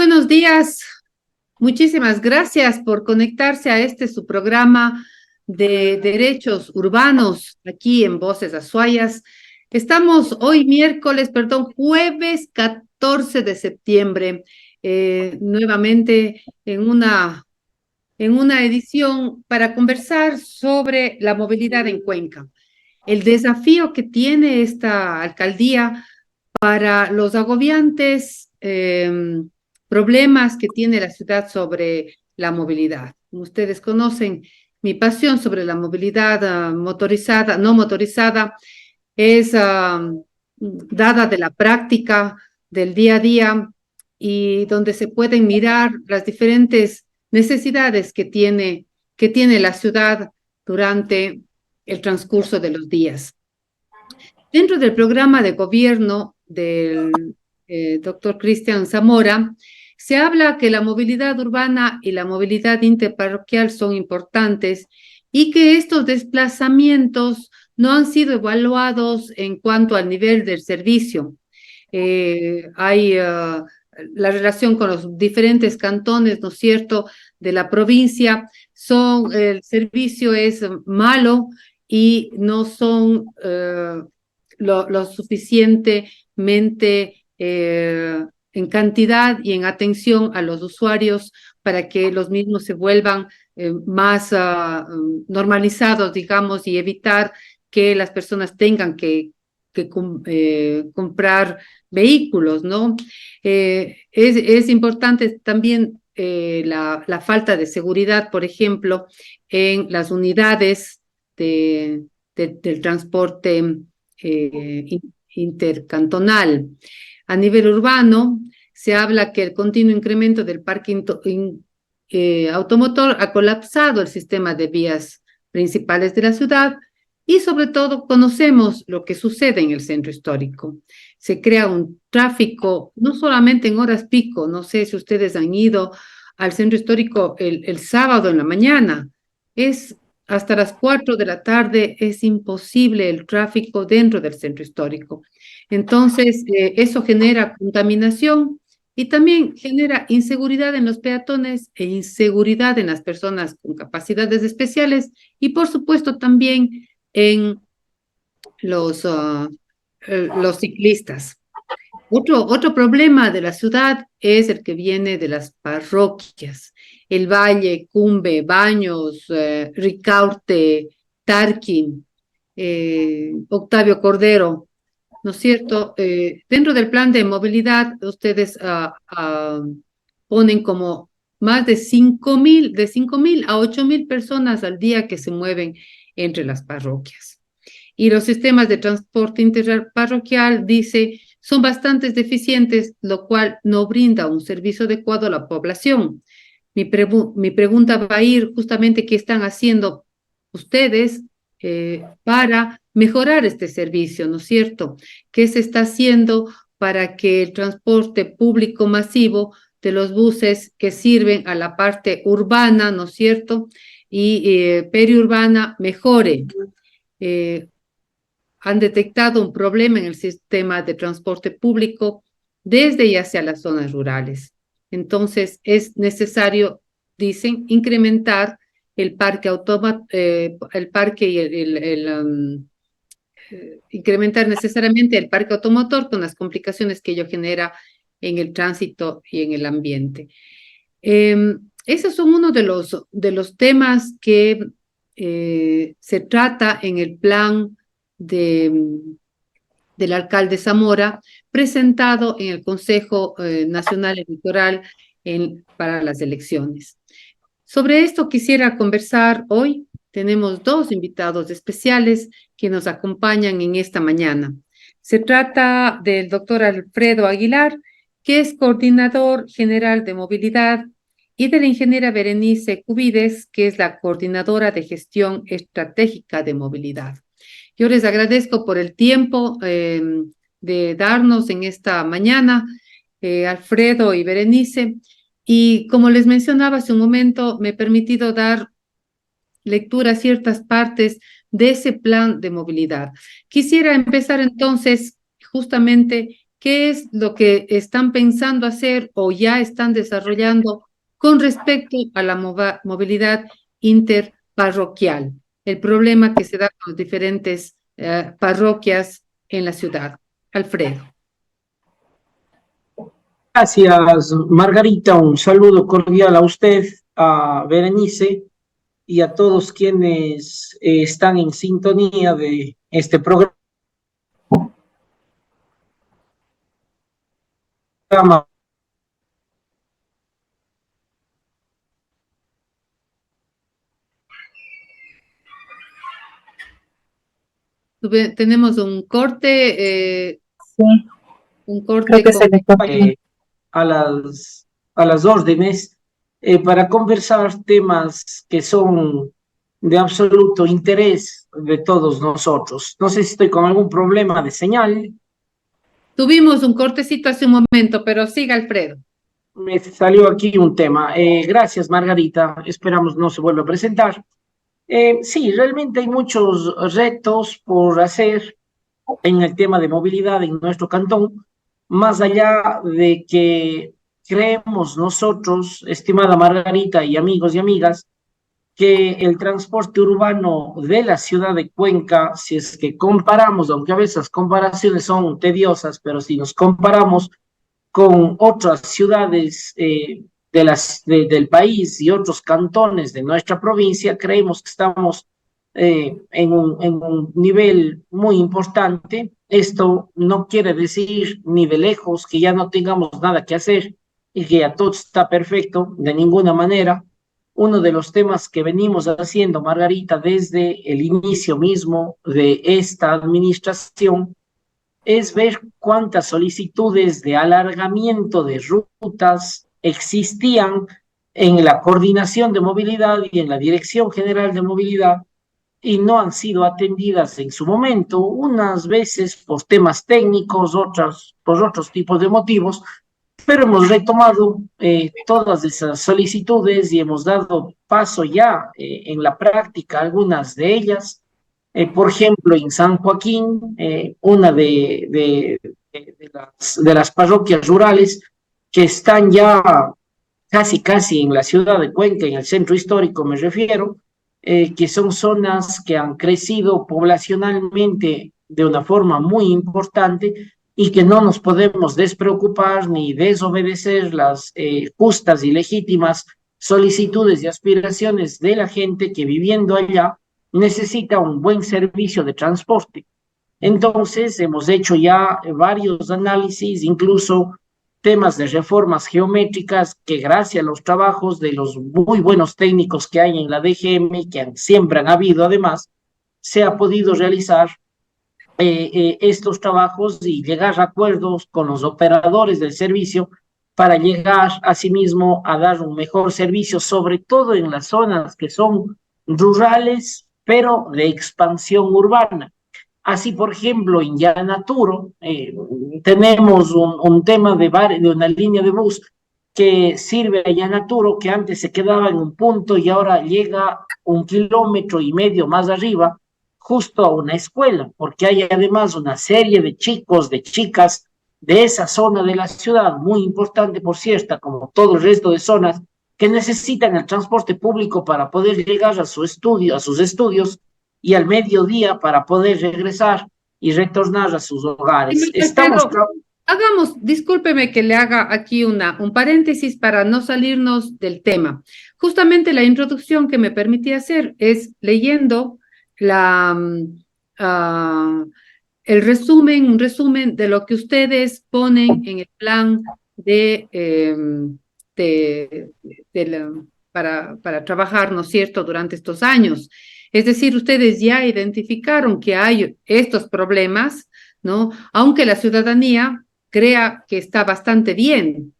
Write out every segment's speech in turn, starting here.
Muy buenos días. Muchísimas gracias por conectarse a su programa de derechos urbanos aquí en Voces Azuayas. Estamos hoy jueves 14 de septiembre, nuevamente en una edición para conversar sobre la movilidad en Cuenca. El desafío que tiene esta alcaldía para los agobiantes problemas que tiene la ciudad sobre la movilidad. Como ustedes conocen, mi pasión sobre la movilidad motorizada, no motorizada, es dada de la práctica del día a día y donde se pueden mirar las diferentes necesidades que tiene la ciudad durante el transcurso de los días. Dentro del programa de gobierno del doctor Cristian Zamora, se habla que la movilidad urbana y la movilidad interparroquial son importantes y que estos desplazamientos no han sido evaluados en cuanto al nivel del servicio. Hay la relación con los diferentes cantones, ¿no es cierto?, de la provincia, el servicio es malo y no son lo suficientemente en cantidad y en atención a los usuarios para que los mismos se vuelvan más normalizados, digamos, y evitar que las personas tengan que comprar vehículos, ¿no? Es importante también la falta de seguridad, por ejemplo, en las unidades del transporte intercantonal. A nivel urbano, se habla que el continuo incremento del parque automotor ha colapsado el sistema de vías principales de la ciudad y sobre todo conocemos lo que sucede en el centro histórico. Se crea un tráfico, no solamente en horas pico, no sé si ustedes han ido al centro histórico el sábado en la mañana, es hasta las 4 de la tarde es imposible el tráfico dentro del centro histórico. Entonces, eso genera contaminación y también genera inseguridad en los peatones e inseguridad en las personas con capacidades especiales y, por supuesto, también en los ciclistas. Otro problema de la ciudad es el que viene de las parroquias. El Valle, Cumbe, Baños, Ricaurte, Tarquín, Octavio Cordero, ¿no es cierto? Dentro del plan de movilidad, ustedes ponen como más de 5.000 a 8.000 personas al día que se mueven entre las parroquias. Y los sistemas de transporte interparroquial, dice, son bastante deficientes, lo cual no brinda un servicio adecuado a la población. Mi pregunta va a ir justamente qué están haciendo ustedes para mejorar este servicio, ¿no es cierto? ¿Qué se está haciendo para que el transporte público masivo de los buses que sirven a la parte urbana, ¿no es cierto?, y periurbana mejore? Han detectado un problema en el sistema de transporte público desde y hacia las zonas rurales. Entonces, es necesario, dicen, incrementar el parque incrementar necesariamente el parque automotor con las complicaciones que ello genera en el tránsito y en el ambiente. Esos son uno de los temas que se trata en el plan del alcalde Zamora, presentado en el Consejo Nacional Electoral para las elecciones. Sobre esto quisiera conversar hoy. Tenemos dos invitados especiales que nos acompañan en esta mañana. Se trata del doctor Alfredo Aguilar, que es coordinador general de movilidad, y de la ingeniera Berenice Cubides, que es la coordinadora de gestión estratégica de movilidad. Yo les agradezco por el tiempo de darnos en esta mañana, Alfredo y Berenice. Y como les mencionaba hace un momento, me he permitido dar lectura a ciertas partes de ese plan de movilidad. Quisiera empezar entonces justamente ¿qué es lo que están pensando hacer o ya están desarrollando con respecto a la movilidad interparroquial? El problema que se da con las diferentes parroquias en la ciudad. Alfredo. Gracias, Margarita. Un saludo cordial a usted, a Berenice y a todos quienes están en sintonía de este programa. Tenemos Sí, un creo corte que con... se le cortó. A a las órdenes para conversar temas que son de absoluto interés de todos nosotros. No sé si estoy con algún problema de señal. Tuvimos un cortecito hace un momento, pero siga, Alfredo. Me salió aquí un tema. Gracias, Margarita. Esperamos no se vuelva a presentar. Sí, realmente hay muchos retos por hacer en el tema de movilidad en nuestro cantón, más allá de que creemos nosotros, estimada Margarita y amigos y amigas, que el transporte urbano de la ciudad de Cuenca, si es que comparamos, aunque a veces las comparaciones son tediosas, pero si nos comparamos con otras ciudades del país y otros cantones de nuestra provincia, creemos que estamos en un nivel muy importante. Esto no quiere decir ni de lejos que ya no tengamos nada que hacer y que ya todo está perfecto, de ninguna manera. Uno de los temas que venimos haciendo, Margarita, desde el inicio mismo de esta administración, es ver cuántas solicitudes de alargamiento de rutas existían en la coordinación de movilidad y en la Dirección General de Movilidad y no han sido atendidas en su momento, unas veces por temas técnicos, otras por otros tipos de motivos, pero hemos retomado todas esas solicitudes y hemos dado paso ya en la práctica a algunas de ellas. Por ejemplo, en San Joaquín, una de las parroquias rurales que están ya casi en la ciudad de Cuenca, en el centro histórico me refiero, que son zonas que han crecido poblacionalmente de una forma muy importante y que no nos podemos despreocupar ni desobedecer las justas y legítimas solicitudes y aspiraciones de la gente que viviendo allá necesita un buen servicio de transporte. Entonces, hemos hecho ya varios análisis, incluso temas de reformas geométricas que gracias a los trabajos de los muy buenos técnicos que hay en la DGM, que siempre han habido además, se ha podido realizar estos trabajos y llegar a acuerdos con los operadores del servicio para llegar asimismo a dar un mejor servicio, sobre todo en las zonas que son rurales, pero de expansión urbana. Así, por ejemplo, en Llanaturo tenemos un tema de una línea de bus que sirve a Llanaturo, que antes se quedaba en un punto y ahora llega 1,5 kilómetros más arriba, justo a una escuela, porque hay además una serie de chicos, de chicas de esa zona de la ciudad, muy importante por cierto, como todo el resto de zonas, que necesitan el transporte público para poder llegar a su estudio, a sus estudios y al mediodía para poder regresar y retornar a sus hogares. Estamos Alfredo, discúlpeme que le haga aquí un paréntesis para no salirnos del tema. Justamente la introducción que me permití hacer es leyendo la, ah, un resumen de lo que ustedes ponen en el plan de, de la- para trabajar, ¿no es cierto?, durante estos años. Es decir, ustedes ya identificaron que hay estos problemas, ¿no? Aunque la ciudadanía crea que está bastante bien.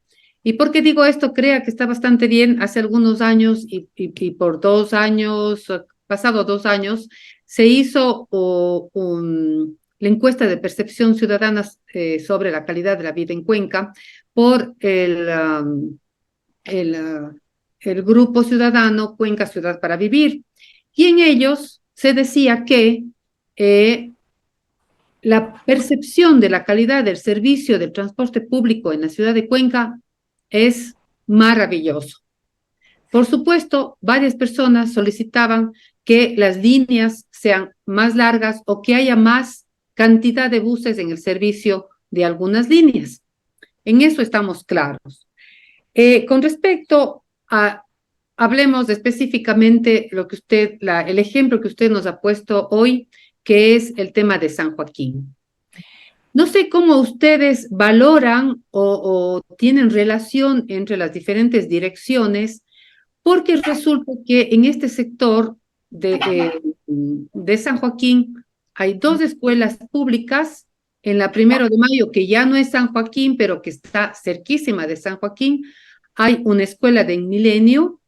¿Y por qué digo esto? Crea que está bastante bien. Hace algunos años y por 2 años, pasado 2 años, se hizo la encuesta de percepción ciudadana sobre la calidad de la vida en Cuenca por el, uh, el grupo ciudadano Cuenca Ciudad para Vivir. Y en ellos se decía que eh, la percepción de la calidad del servicio del transporte público en la ciudad de Cuenca es maravilloso. Por supuesto, varias personas solicitaban que las líneas sean más largas o que haya más cantidad de buses en el servicio de algunas líneas. En eso estamos claros. Con respecto a, hablemos específicamente lo que usted, el ejemplo que usted nos ha puesto hoy, que es el tema de San Joaquín. No sé cómo ustedes valoran o tienen relación entre las diferentes direcciones, porque resulta que en este sector de San Joaquín hay dos escuelas públicas. En la 1 de Mayo, que ya no es San Joaquín, pero que está cerquísima de San Joaquín, hay una escuela del Milenio.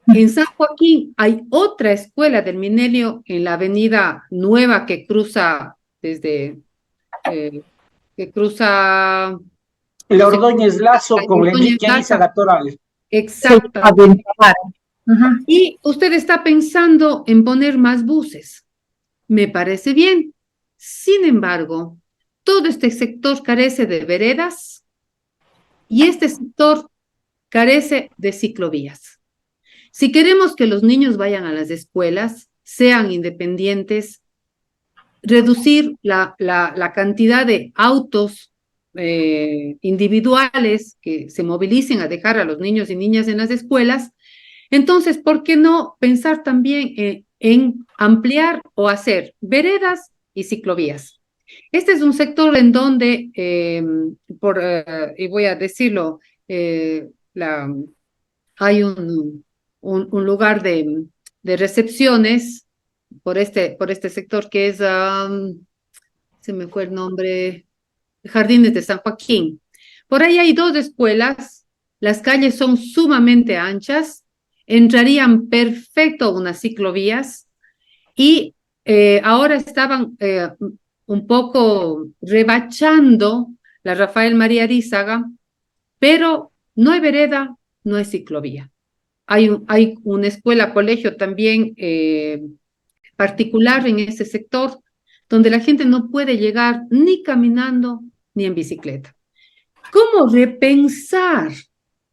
En San Joaquín hay otra escuela del Milenio en la avenida Nueva que cruza desde, que cruza, El no sé, Ordóñez Lazo con Ordóñez Enrique Ariza Plaza. Gatoral. Sí, a Exactamente. Villamar. Ujú. Y usted está pensando en poner más buses. Me parece bien. Sin embargo, todo este sector carece de veredas y este sector carece de ciclovías. Si queremos que los niños vayan a las escuelas, sean independientes, reducir la cantidad de autos individuales que se movilicen a dejar a los niños y niñas en las escuelas, entonces, ¿por qué no pensar también en ampliar o hacer veredas y ciclovías? Este es un sector en donde, y voy a decirlo, hay un lugar de recepciones por este sector que es, se me fue el nombre, Jardines de San Joaquín. Por ahí hay dos escuelas, las calles son sumamente anchas, entrarían perfecto unas ciclovías y ahora estaban un poco rebachando la Rafael María Arízaga, pero no hay vereda, no hay ciclovía. Hay una escuela, colegio también particular en ese sector, donde la gente no puede llegar ni caminando ni en bicicleta. ¿Cómo repensar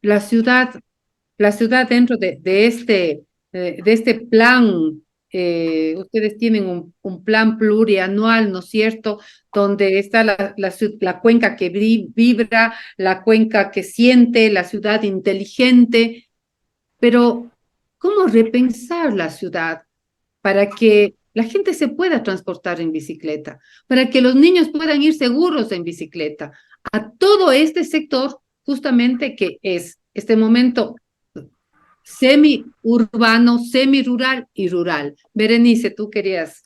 la ciudad dentro de este plan? Ustedes tienen un plan plurianual, ¿no es cierto? Donde está la cuenca que vibra, la cuenca que siente, la ciudad inteligente, pero ¿cómo repensar la ciudad para que la gente se pueda transportar en bicicleta, para que los niños puedan ir seguros en bicicleta, a todo este sector justamente que es este momento semi-urbano, semi-rural y rural? Berenice, tú querías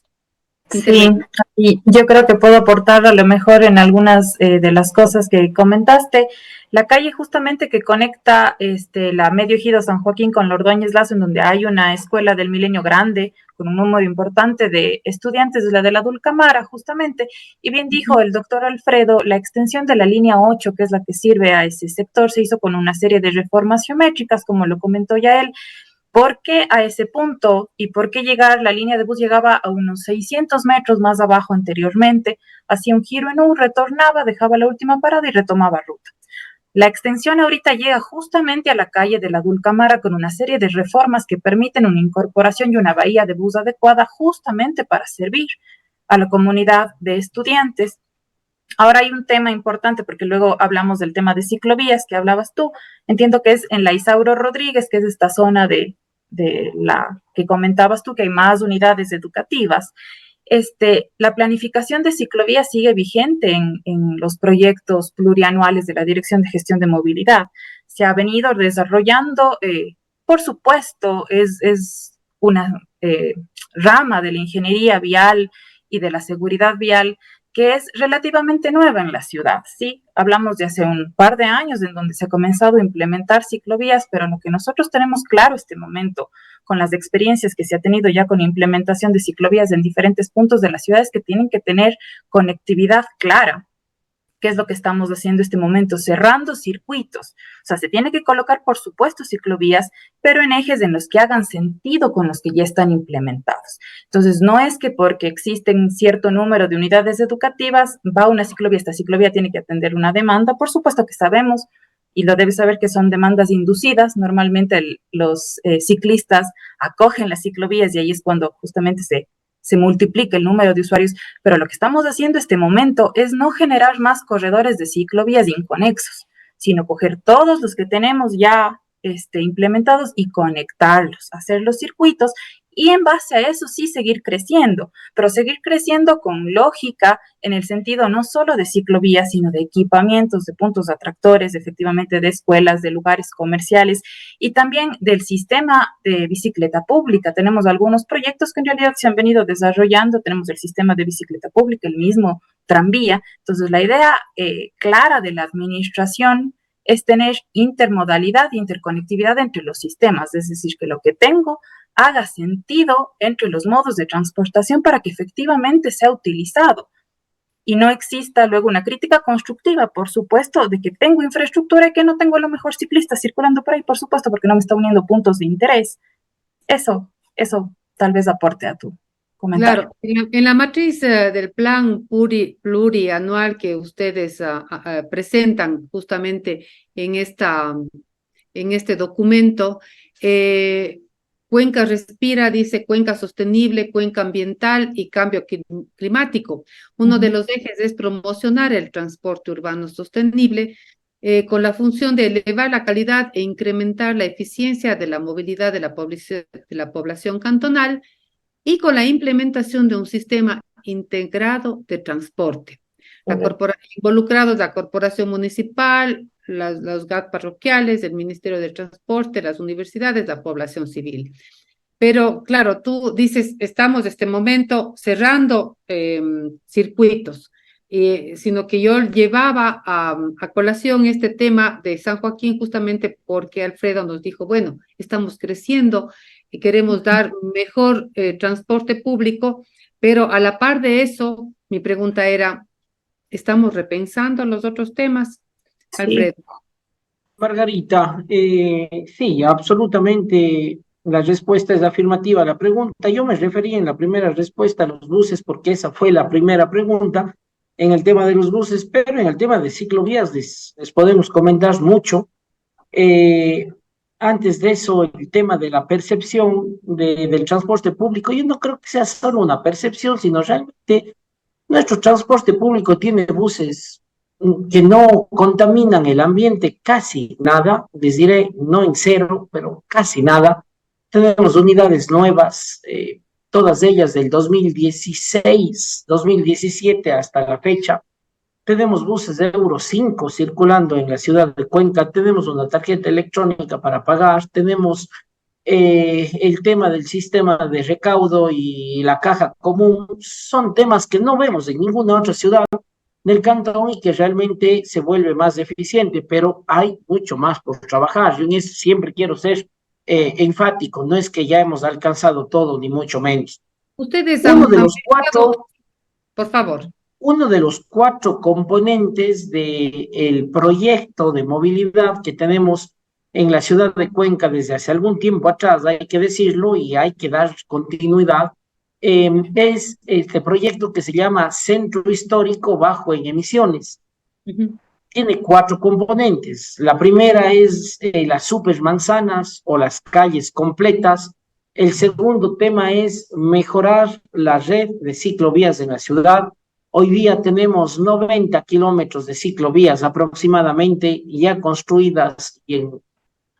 Sí, intervenir. y yo creo que puedo aportar a lo mejor en algunas de las cosas que comentaste. La calle justamente que conecta la Medio Ejido San Joaquín con la Ordóñez Lazo, en donde hay una escuela del Milenio grande, con un número importante de estudiantes, es la de la Dulcamara, justamente. Y bien dijo el doctor Alfredo, la extensión de la línea 8, que es la que sirve a ese sector, se hizo con una serie de reformas geométricas, como lo comentó ya él. ¿Por qué a ese punto y por qué llegar? La línea de bus llegaba a unos 600 metros más abajo anteriormente, hacía un giro en U, retornaba, dejaba la última parada y retomaba ruta. La extensión ahorita llega justamente a la calle de la Dulcamara con una serie de reformas que permiten una incorporación y una bahía de bus adecuada justamente para servir a la comunidad de estudiantes. Ahora hay un tema importante porque luego hablamos del tema de ciclovías que hablabas tú. Entiendo que es en la Isauro Rodríguez, que es esta zona de la que comentabas tú, que hay más unidades educativas. La planificación de ciclovías sigue vigente en los proyectos plurianuales de la Dirección de Gestión de Movilidad. Se ha venido desarrollando, por supuesto, es una rama de la ingeniería vial y de la seguridad vial que es relativamente nueva en la ciudad, ¿sí? Hablamos de hace un par de años en donde se ha comenzado a implementar ciclovías, pero lo que nosotros tenemos claro este momento, con las experiencias que se ha tenido ya con implementación de ciclovías en diferentes puntos de la ciudad, es que tienen que tener conectividad clara, ¿qué es lo que estamos haciendo en este momento? Cerrando circuitos. O sea, se tiene que colocar, por supuesto, ciclovías, pero en ejes en los que hagan sentido con los que ya están implementados. Entonces, no es que porque existen cierto número de unidades educativas, va una ciclovía, esta ciclovía tiene que atender una demanda, por supuesto que sabemos, y lo debes saber que son demandas inducidas, normalmente los ciclistas acogen las ciclovías y ahí es cuando justamente se multiplica el número de usuarios, pero lo que estamos haciendo en este momento es no generar más corredores de ciclovías inconexos, sino coger todos los que tenemos ya implementados y conectarlos, hacer los circuitos y en base a eso sí seguir creciendo, pero seguir creciendo con lógica en el sentido no solo de ciclovías, sino de equipamientos, de puntos atractores, efectivamente de escuelas, de lugares comerciales y también del sistema de bicicleta pública. Tenemos algunos proyectos que en realidad se han venido desarrollando, tenemos el sistema de bicicleta pública, el mismo tranvía. Entonces, la idea clara de la administración es tener intermodalidad e interconectividad entre los sistemas, es decir, que lo que tengo haga sentido entre los modos de transportación para que efectivamente sea utilizado y no exista luego una crítica constructiva, por supuesto, de que tengo infraestructura y que no tengo a lo mejor ciclistas circulando por ahí, por supuesto, porque no me está uniendo puntos de interés. Eso tal vez aporte a tu comentario. Claro, en la matriz del plan plurianual que ustedes presentan justamente en este documento, Cuenca Respira dice cuenca sostenible, cuenca ambiental y cambio climático. Uno de los ejes es promocionar el transporte urbano sostenible con la función de elevar la calidad e incrementar la eficiencia de la movilidad de la población cantonal y con la implementación de un sistema integrado de transporte. Involucrados la corporación municipal, los GAT parroquiales, el Ministerio de Transporte, las universidades, la población civil. Pero claro, tú dices, estamos en este momento cerrando circuitos, sino que yo llevaba a colación este tema de San Joaquín justamente porque Alfredo nos dijo, bueno, estamos creciendo y queremos dar mejor transporte público, pero a la par de eso, mi pregunta era, ¿estamos repensando los otros temas, Alfredo? Sí. Margarita, sí, absolutamente la respuesta es afirmativa a la pregunta. Yo me referí en la primera respuesta a los buses porque esa fue la primera pregunta en el tema de los buses, pero en el tema de ciclovías les podemos comentar mucho. Antes de eso, el tema de la percepción del transporte público, yo no creo que sea solo una percepción, sino realmente nuestro transporte público tiene buses que no contaminan el ambiente casi nada, les diré no en cero, pero casi nada. Tenemos unidades nuevas, todas ellas del 2016, 2017 hasta la fecha. Tenemos buses de Euro 5 circulando en la ciudad de Cuenca, tenemos una tarjeta electrónica para pagar, tenemos el tema del sistema de recaudo y la caja común, son temas que no vemos en ninguna otra ciudad del cantón y que realmente se vuelve más eficiente, pero hay mucho más por trabajar. Yo en eso siempre quiero ser enfático, no es que ya hemos alcanzado todo, ni mucho menos. Ustedes Uno de los cuatro, por favor. uno de los cuatro componentes del proyecto de movilidad que tenemos en la ciudad de Cuenca desde hace algún tiempo atrás, hay que decirlo y hay que dar continuidad, es este proyecto que se llama Centro Histórico Bajo en Emisiones. Tiene cuatro componentes. La primera es las supermanzanas o las calles completas. El segundo tema es mejorar la red de ciclovías en la ciudad. Hoy día tenemos 90 kilómetros de ciclovías aproximadamente ya construidas y en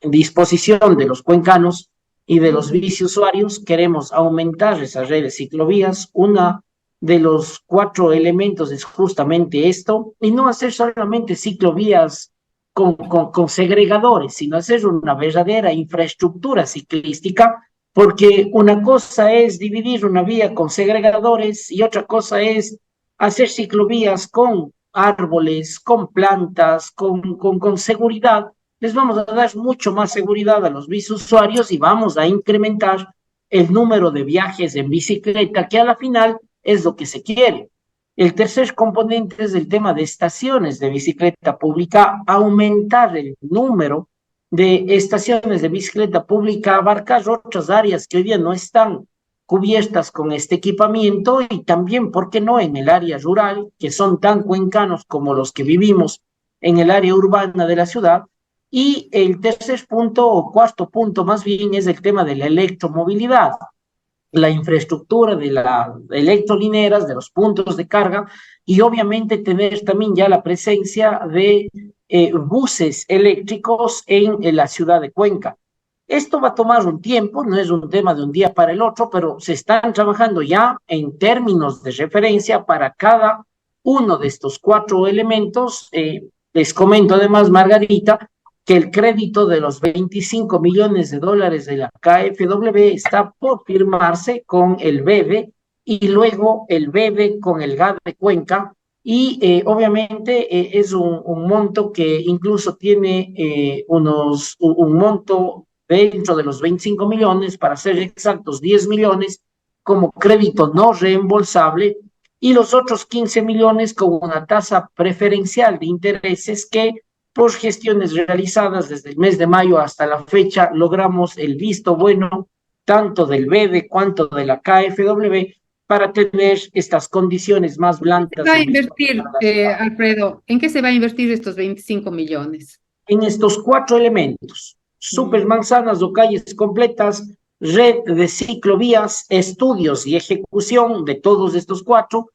disposición de los cuencanos y de los biciusuarios. Queremos aumentar esas redes de ciclovías. Una de los cuatro elementos es justamente esto, y no hacer solamente ciclovías con segregadores, sino hacer una verdadera infraestructura ciclística, porque una cosa es dividir una vía con segregadores y otra cosa es hacer ciclovías con árboles, con plantas, con seguridad. Les vamos a dar mucho más seguridad a los biciusuarios y vamos a incrementar el número de viajes en bicicleta, que a la final es lo que se quiere. El tercer componente es el tema de estaciones de bicicleta pública, aumentar el número de estaciones de bicicleta pública, abarcar otras áreas que hoy día no están cubiertas con este equipamiento y también, ¿por qué no?, en el área rural, que son tan cuencanos como los que vivimos en el área urbana de la ciudad. Y el tercer punto, o cuarto punto más bien, es el tema de la electromovilidad, la infraestructura de las electrolineras, de los puntos de carga y obviamente tener también ya la presencia de buses eléctricos en la ciudad de Cuenca. Esto va a tomar un tiempo, no es un tema de un día para el otro, pero se están trabajando ya en términos de referencia para cada uno de estos cuatro elementos. Les comento además, Margarita, que el crédito de los 25 millones de dólares de la KfW está por firmarse con el BEDE y luego el BEDE con el GAD de Cuenca. Y obviamente es un monto que incluso tiene un monto dentro de los 25 millones, para ser exactos, 10 millones como crédito no reembolsable y los otros 15 millones con una tasa preferencial de intereses que por gestiones realizadas desde el mes de mayo hasta la fecha logramos el visto bueno tanto del BEDE cuanto de la KfW para tener estas condiciones más blandas. ¿Va a invertir, Alfredo? ¿En qué se va a invertir estos 25 millones? En estos cuatro elementos: supermanzanas o calles completas, red de ciclovías, estudios y ejecución de todos estos cuatro,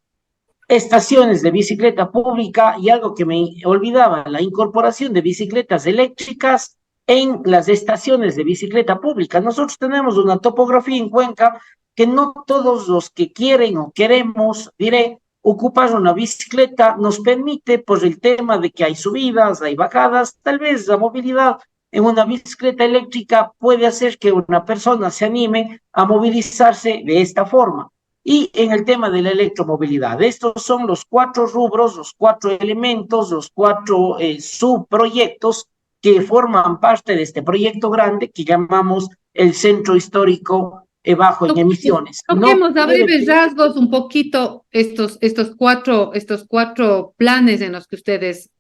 estaciones de bicicleta pública y algo que me olvidaba, la incorporación de bicicletas eléctricas en las estaciones de bicicleta pública. Nosotros tenemos una topografía en Cuenca que no todos los que quieren o queremos, diré, ocupar una bicicleta nos permite, por el tema de que hay subidas, hay bajadas. Tal vez la movilidad en una bicicleta eléctrica puede hacer que una persona se anime a movilizarse de esta forma. Y en el tema de la electromovilidad, estos son los cuatro rubros, los cuatro elementos, los cuatro subproyectos que forman parte de este proyecto grande que llamamos el Centro Histórico Bajo en Emisiones. Toquemos a breves rasgos un poquito estos cuatro planes en los que ustedes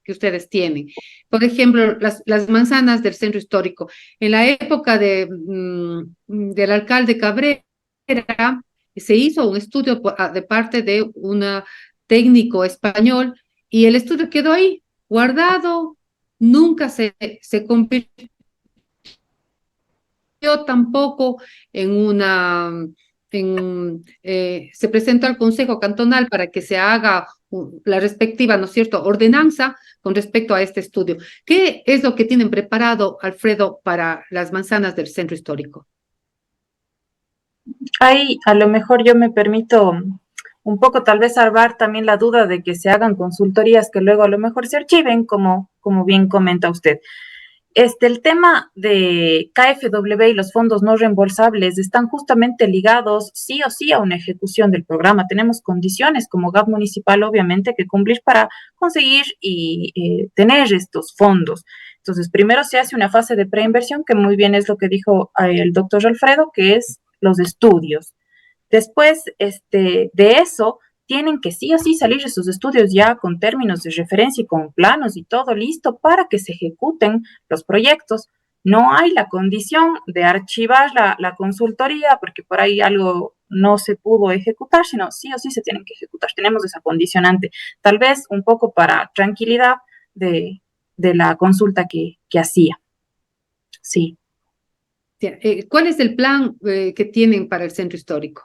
tienen. Por ejemplo, las manzanas del Centro Histórico. En la época del alcalde Cabrera, se hizo un estudio de parte de un técnico español y el estudio quedó ahí, guardado, nunca se convirtió tampoco se presentó al Consejo Cantonal para que se haga la respectiva, ¿no es cierto?, ordenanza con respecto a este estudio. ¿Qué es lo que tienen preparado, Alfredo, para las manzanas del Centro Histórico? Ahí a lo mejor yo me permito un poco tal vez salvar también la duda de que se hagan consultorías que luego a lo mejor se archiven, como bien comenta usted. El tema de KfW y los fondos no reembolsables están justamente ligados sí o sí a una ejecución del programa. Tenemos condiciones como GAP municipal, obviamente, que cumplir para conseguir y tener estos fondos. Entonces, primero se hace una fase de preinversión, que muy bien es lo que dijo el doctor Alfredo, que es los estudios. Después, de eso, tienen que sí o sí salir esos estudios ya con términos de referencia y con planos y todo listo para que se ejecuten los proyectos. No hay la condición de archivar la consultoría porque por ahí algo no se pudo ejecutar, sino sí o sí se tienen que ejecutar. Tenemos esa condicionante, tal vez un poco para tranquilidad de la consulta que hacía. Sí. ¿Cuál es el plan que tienen para el Centro Histórico?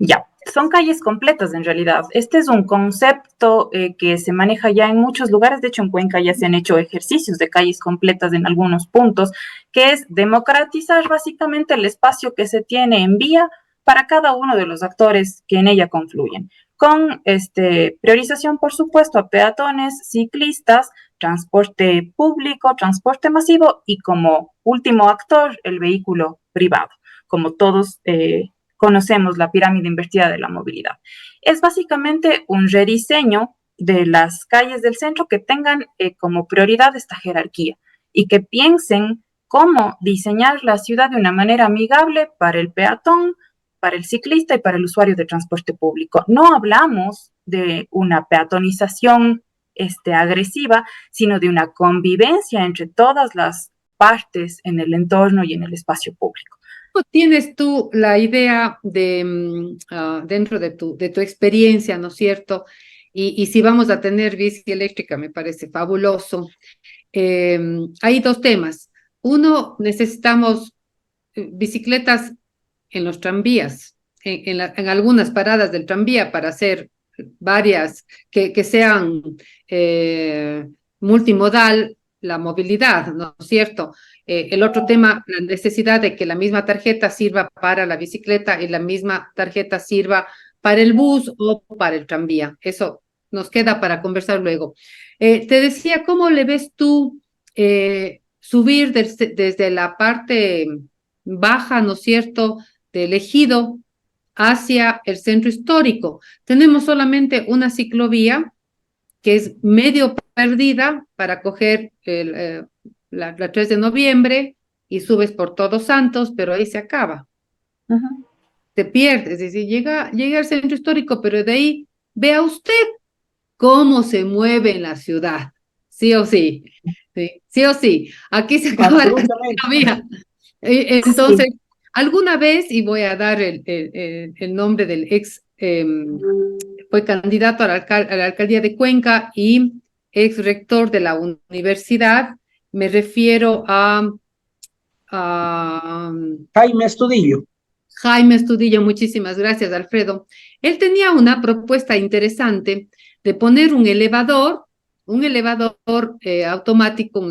Ya, son calles completas en realidad. Este es un concepto que se maneja ya en muchos lugares. De hecho, en Cuenca ya se han hecho ejercicios de calles completas en algunos puntos, que es democratizar básicamente el espacio que se tiene en vía para cada uno de los actores que en ella confluyen. Con priorización, por supuesto, a peatones, ciclistas, transporte público, transporte masivo y como último actor, el vehículo privado, como todos conocemos la pirámide invertida de la movilidad. Es básicamente un rediseño de las calles del centro que tengan como prioridad esta jerarquía y que piensen cómo diseñar la ciudad de una manera amigable para el peatón, para el ciclista y para el usuario de transporte público. No hablamos de una peatonización agresiva, sino de una convivencia entre todas las partes en el entorno y en el espacio público. ¿Cómo tienes tú la idea de, dentro de tu experiencia, ¿no es cierto? Y si vamos a tener bici eléctrica, me parece fabuloso. Hay dos temas. Uno, necesitamos bicicletas en los tranvías, en algunas paradas del tranvía para hacer varias, que sean multimodal la movilidad, ¿no es cierto? El otro tema, la necesidad de que la misma tarjeta sirva para la bicicleta y la misma tarjeta sirva para el bus o para el tranvía. Eso nos queda para conversar luego. Te decía, ¿cómo le ves tú subir desde la parte baja, ¿no es cierto?, del ejido hacia el centro histórico? Tenemos solamente una ciclovía que es medio perdida para coger la 3 de noviembre y subes por Todos Santos, pero ahí se acaba. Te pierdes, es decir, llega al centro histórico, pero de ahí vea usted cómo se mueve en la ciudad, sí o sí, sí o sí. Aquí se acaba la ciclovía. Entonces, Sí. alguna vez, y voy a dar el nombre del ex, fue candidato a la alcaldía de Cuenca y ex rector de la universidad, me refiero a Jaime Estudillo. Jaime Estudillo. Muchísimas gracias, Alfredo. Él tenía una propuesta interesante de poner un elevador automático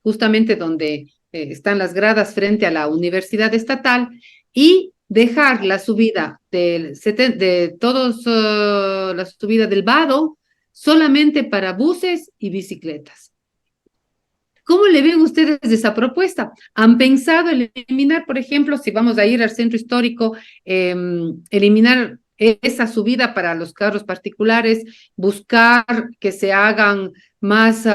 justamente donde están las gradas frente a la Universidad Estatal y dejar la subida la subida del vado solamente para buses y bicicletas. ¿Cómo le ven ustedes esa propuesta? ¿Han pensado en eliminar, por ejemplo, si vamos a ir al centro histórico, eliminar esa subida para los carros particulares, buscar que se hagan más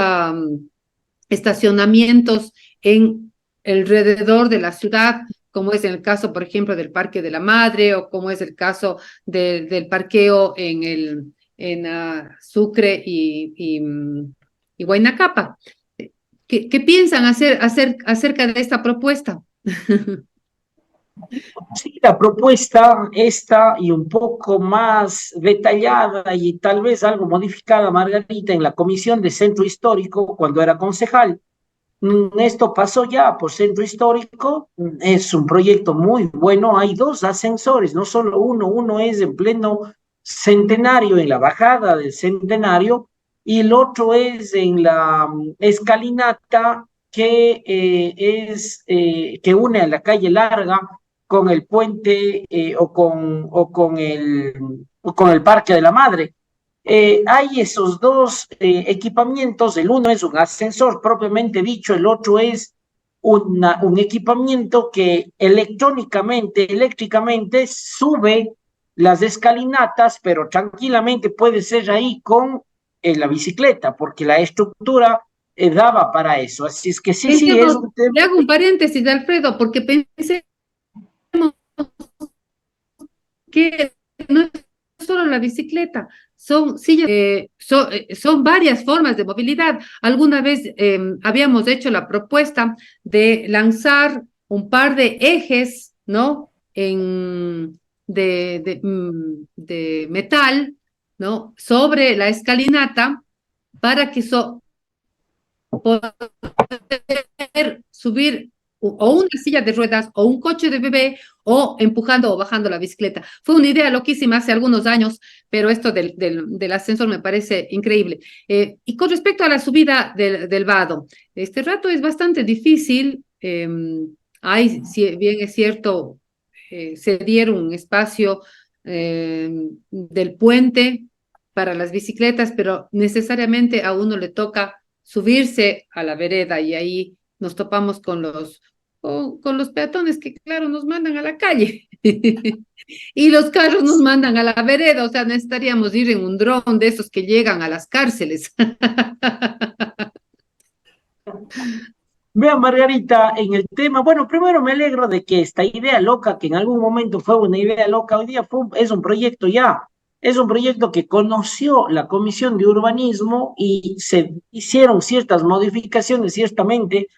estacionamientos en alrededor de la ciudad, como es en el caso, por ejemplo, del Parque de la Madre, o como es el caso del parqueo en Sucre y Huayna Capac? ¿Qué piensan hacer acerca de esta propuesta? Sí, la propuesta esta y un poco más detallada y tal vez algo modificada, Margarita, en la Comisión de Centro Histórico cuando era concejal. Esto pasó ya por Centro Histórico, es un proyecto muy bueno, hay dos ascensores, no solo uno es en pleno Centenario, en la bajada del Centenario, y el otro es en la escalinata que une a la calle Larga con el puente o con el Parque de la Madre. Hay esos dos equipamientos, el uno es un ascensor propiamente dicho, el otro es un equipamiento que eléctricamente sube las escalinatas, pero tranquilamente puede ser ahí con la bicicleta, porque la estructura daba para eso. Así es que sí, es Entiendo. un tema. Le hago un paréntesis, Alfredo, porque pensé que no es solo la bicicleta, son sillas, son varias formas de movilidad. Alguna vez habíamos hecho la propuesta de lanzar un par de ejes, ¿no? De metal, ¿no? Sobre la escalinata para que poder subir o una silla de ruedas o un coche de bebé o empujando o bajando la bicicleta. Fue una idea loquísima hace algunos años, pero esto del ascensor me parece increíble. Y con respecto a la subida del vado, este rato es bastante difícil. Si bien es cierto, se dieron un espacio del puente para las bicicletas, pero necesariamente a uno le toca subirse a la vereda y ahí nos topamos con los peatones que, claro, nos mandan a la calle y los carros nos mandan a la vereda, o sea, necesitaríamos ir en un dron de esos que llegan a las cárceles. Vea, Margarita, en el tema, bueno, primero me alegro de que esta idea loca, que en algún momento fue una idea loca, hoy día es un proyecto ya, es un proyecto que conoció la Comisión de Urbanismo y se hicieron ciertas modificaciones, ciertamente.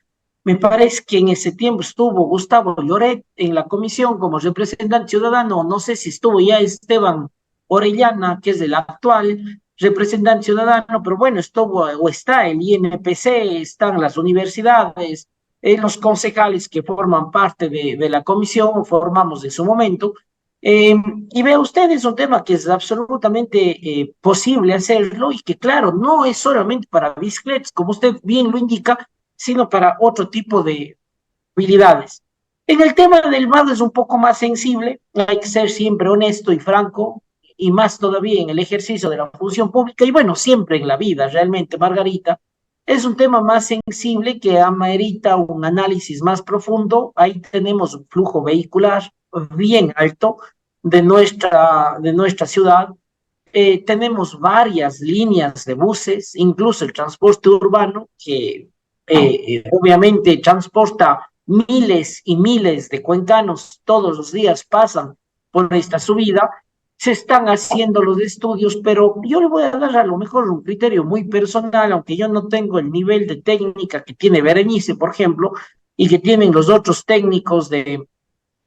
Me parece que en ese tiempo estuvo Gustavo Lloret en la comisión como representante ciudadano, no sé si estuvo ya Esteban Orellana, que es el actual representante ciudadano, pero bueno, estuvo o está el INPC, están las universidades, los concejales que forman parte de la comisión, formamos en su momento. Y vea usted, es un tema que es absolutamente posible hacerlo y que claro, no es solamente para bicicletas, como usted bien lo indica, sino para otro tipo de habilidades. En el tema del vado es un poco más sensible, hay que ser siempre honesto y franco, y más todavía en el ejercicio de la función pública, y bueno, siempre en la vida, realmente, Margarita, es un tema más sensible que amerita un análisis más profundo. Ahí tenemos un flujo vehicular bien alto de nuestra ciudad. Tenemos varias líneas de buses, incluso el transporte urbano, que obviamente transporta miles y miles de cuencanos, todos los días pasan por esta subida. Se están haciendo los estudios, pero yo le voy a dar a lo mejor un criterio muy personal, aunque yo no tengo el nivel de técnica que tiene Berenice, por ejemplo, y que tienen los otros técnicos de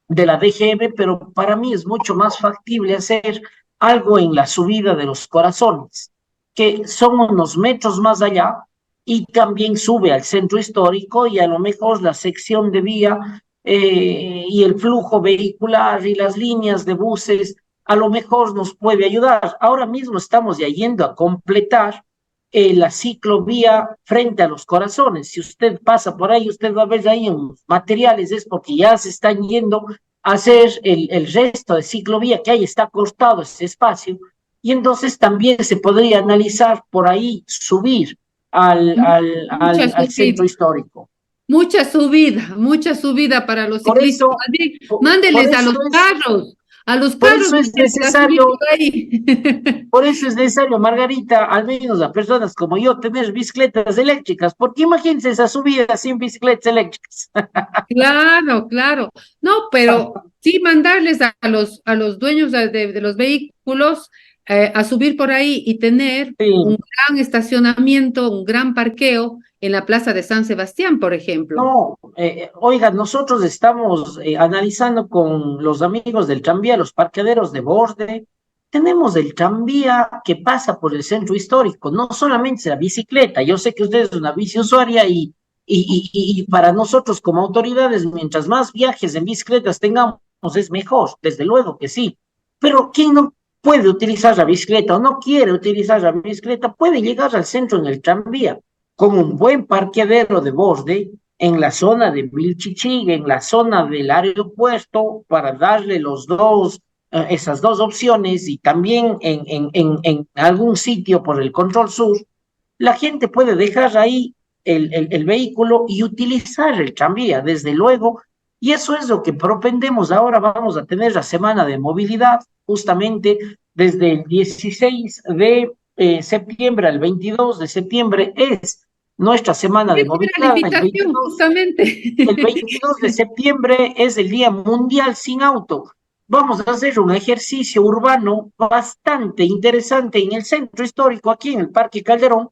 la DGM, pero para mí es mucho más factible hacer algo en la subida de los Corazones, que son unos metros más allá y también sube al centro histórico y a lo mejor la sección de vía y el flujo vehicular y las líneas de buses a lo mejor nos puede ayudar. Ahora mismo estamos ya yendo a completar la ciclovía frente a los Corazones. Si usted pasa por ahí, usted va a ver ahí en materiales, es porque ya se están yendo a hacer el resto de ciclovía que ahí está cortado ese espacio, y entonces también se podría analizar por ahí subir Mucha al centro subida, histórico. mucha subida para los Por ciclistas. eso, Más bien, por mándeles eso a los por carros, eso es a subir por necesario. ahí. Por eso es necesario, Margarita, al menos a personas como yo, tener bicicletas eléctricas, porque imagínense esa subida sin bicicletas eléctricas. Claro, claro. No, pero sí mandarles a los dueños de los vehículos a subir por ahí y tener un Sí. gran estacionamiento, un gran parqueo en la Plaza de San Sebastián, por ejemplo. No, oiga, nosotros estamos analizando con los amigos del tranvía los parqueaderos de borde. Tenemos el tranvía que pasa por el centro histórico, no solamente la bicicleta. Yo sé que usted es una bici usuaria y para nosotros como autoridades, mientras más viajes en bicicletas tengamos, es mejor, desde luego que sí. Pero ¿quién no puede utilizar la bicicleta o no quiere utilizar la bicicleta? Puede llegar al centro en el tranvía con un buen parqueadero de borde en la zona de Vilchichig, en la zona del aeropuerto, para darle esas dos opciones, y también en algún sitio por el control sur, la gente puede dejar ahí el vehículo y utilizar el tranvía, desde luego, y eso es lo que propendemos. Ahora vamos a tener la semana de movilidad, justamente desde el 16 de septiembre al 22 de septiembre es nuestra semana de Esa era la movilidad. invitación, justamente. El 22 de septiembre es el Día Mundial sin Auto. Vamos a hacer un ejercicio urbano bastante interesante en el centro histórico, aquí en el Parque Calderón.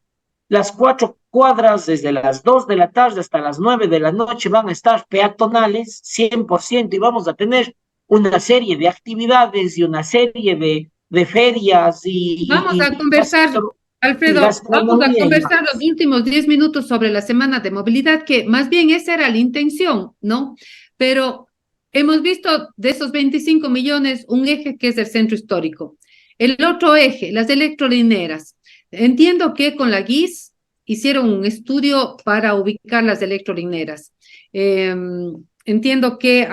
Las 4 cuadras, desde las 2 de la tarde hasta las 9 de la noche, van a estar peatonales, 100%, y vamos a tener una serie de actividades y una serie de ferias Vamos a conversar, y Alfredo, vamos a gastronomía y conversar más. los últimos 10 minutos sobre la semana de movilidad, que más bien esa era la intención, ¿no? Pero hemos visto de esos 25 millones un eje que es el centro histórico. El otro eje, las electrolineras. Entiendo que con la GIS hicieron un estudio para ubicar las electrolineras. Entiendo que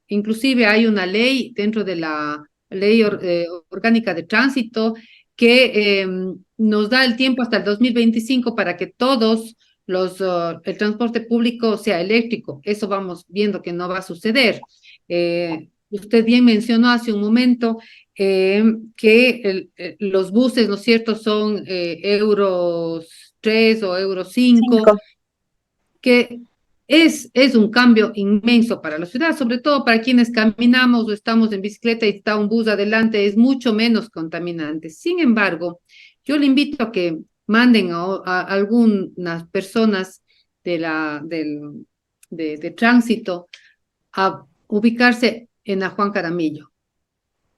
inclusive hay una ley dentro de la orgánica de tránsito que nos da el tiempo hasta el 2025 para que el transporte público sea eléctrico. Eso vamos viendo que no va a suceder. Usted bien mencionó hace un momento que los buses, ¿no es cierto?, son Euro 3 o Euro 5, Cinco. que es un cambio inmenso para la ciudad, sobre todo para quienes caminamos o estamos en bicicleta y está un bus adelante, es mucho menos contaminante. Sin embargo, yo le invito a que manden a algunas personas de tránsito a ubicarse en la Juan Caramillo.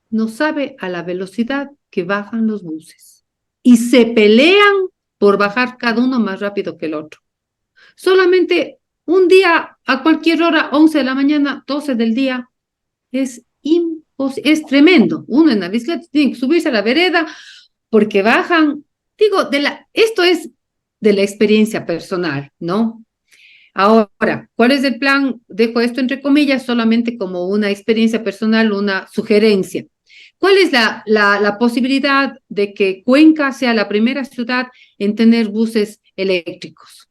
No sabe a la velocidad que bajan los buses y se pelean por bajar cada uno más rápido que el otro. Solamente un día a cualquier hora, 11 de la mañana, 12 del día, es es tremendo. Uno en la bicicleta tiene que subirse a la vereda porque bajan. Digo, esto es de la experiencia personal, ¿no? Ahora, ¿cuál es el plan? Dejo esto entre comillas solamente como una experiencia personal, una sugerencia. ¿Cuál es la posibilidad de que Cuenca sea la primera ciudad en tener buses eléctricos?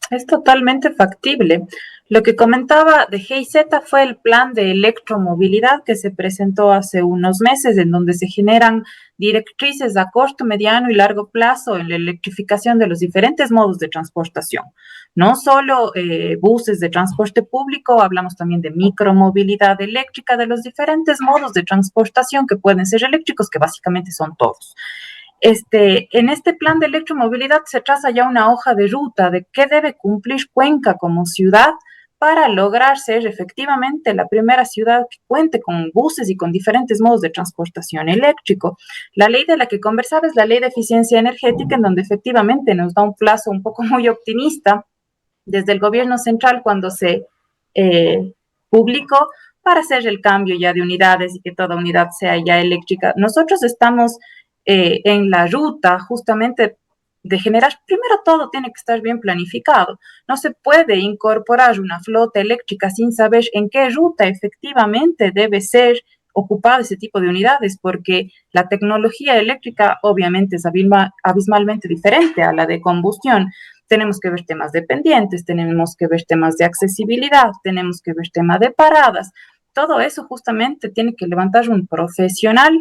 Es totalmente factible. Lo que comentaba de GIZ fue el plan de electromovilidad que se presentó hace unos meses, en donde se generan directrices a corto, mediano y largo plazo en la electrificación de los diferentes modos de transportación. No solo buses de transporte público, hablamos también de micromovilidad eléctrica, de los diferentes modos de transportación que pueden ser eléctricos, que básicamente son todos. En este plan de electromovilidad se traza ya una hoja de ruta de qué debe cumplir Cuenca como ciudad para lograr ser efectivamente la primera ciudad que cuente con buses y con diferentes modos de transportación eléctrico. La ley de la que conversaba es la ley de eficiencia energética, en donde efectivamente nos da un plazo un poco muy optimista desde el gobierno central cuando se publicó para hacer el cambio ya de unidades y que toda unidad sea ya eléctrica. Nosotros estamos en la ruta justamente de generar, primero todo tiene que estar bien planificado. No se puede incorporar una flota eléctrica sin saber en qué ruta efectivamente debe ser ocupada ese tipo de unidades, porque la tecnología eléctrica obviamente es abismalmente diferente a la de combustión. Tenemos que ver temas de pendientes, tenemos que ver temas de accesibilidad, tenemos que ver temas de paradas. Todo eso justamente tiene que levantar un profesional.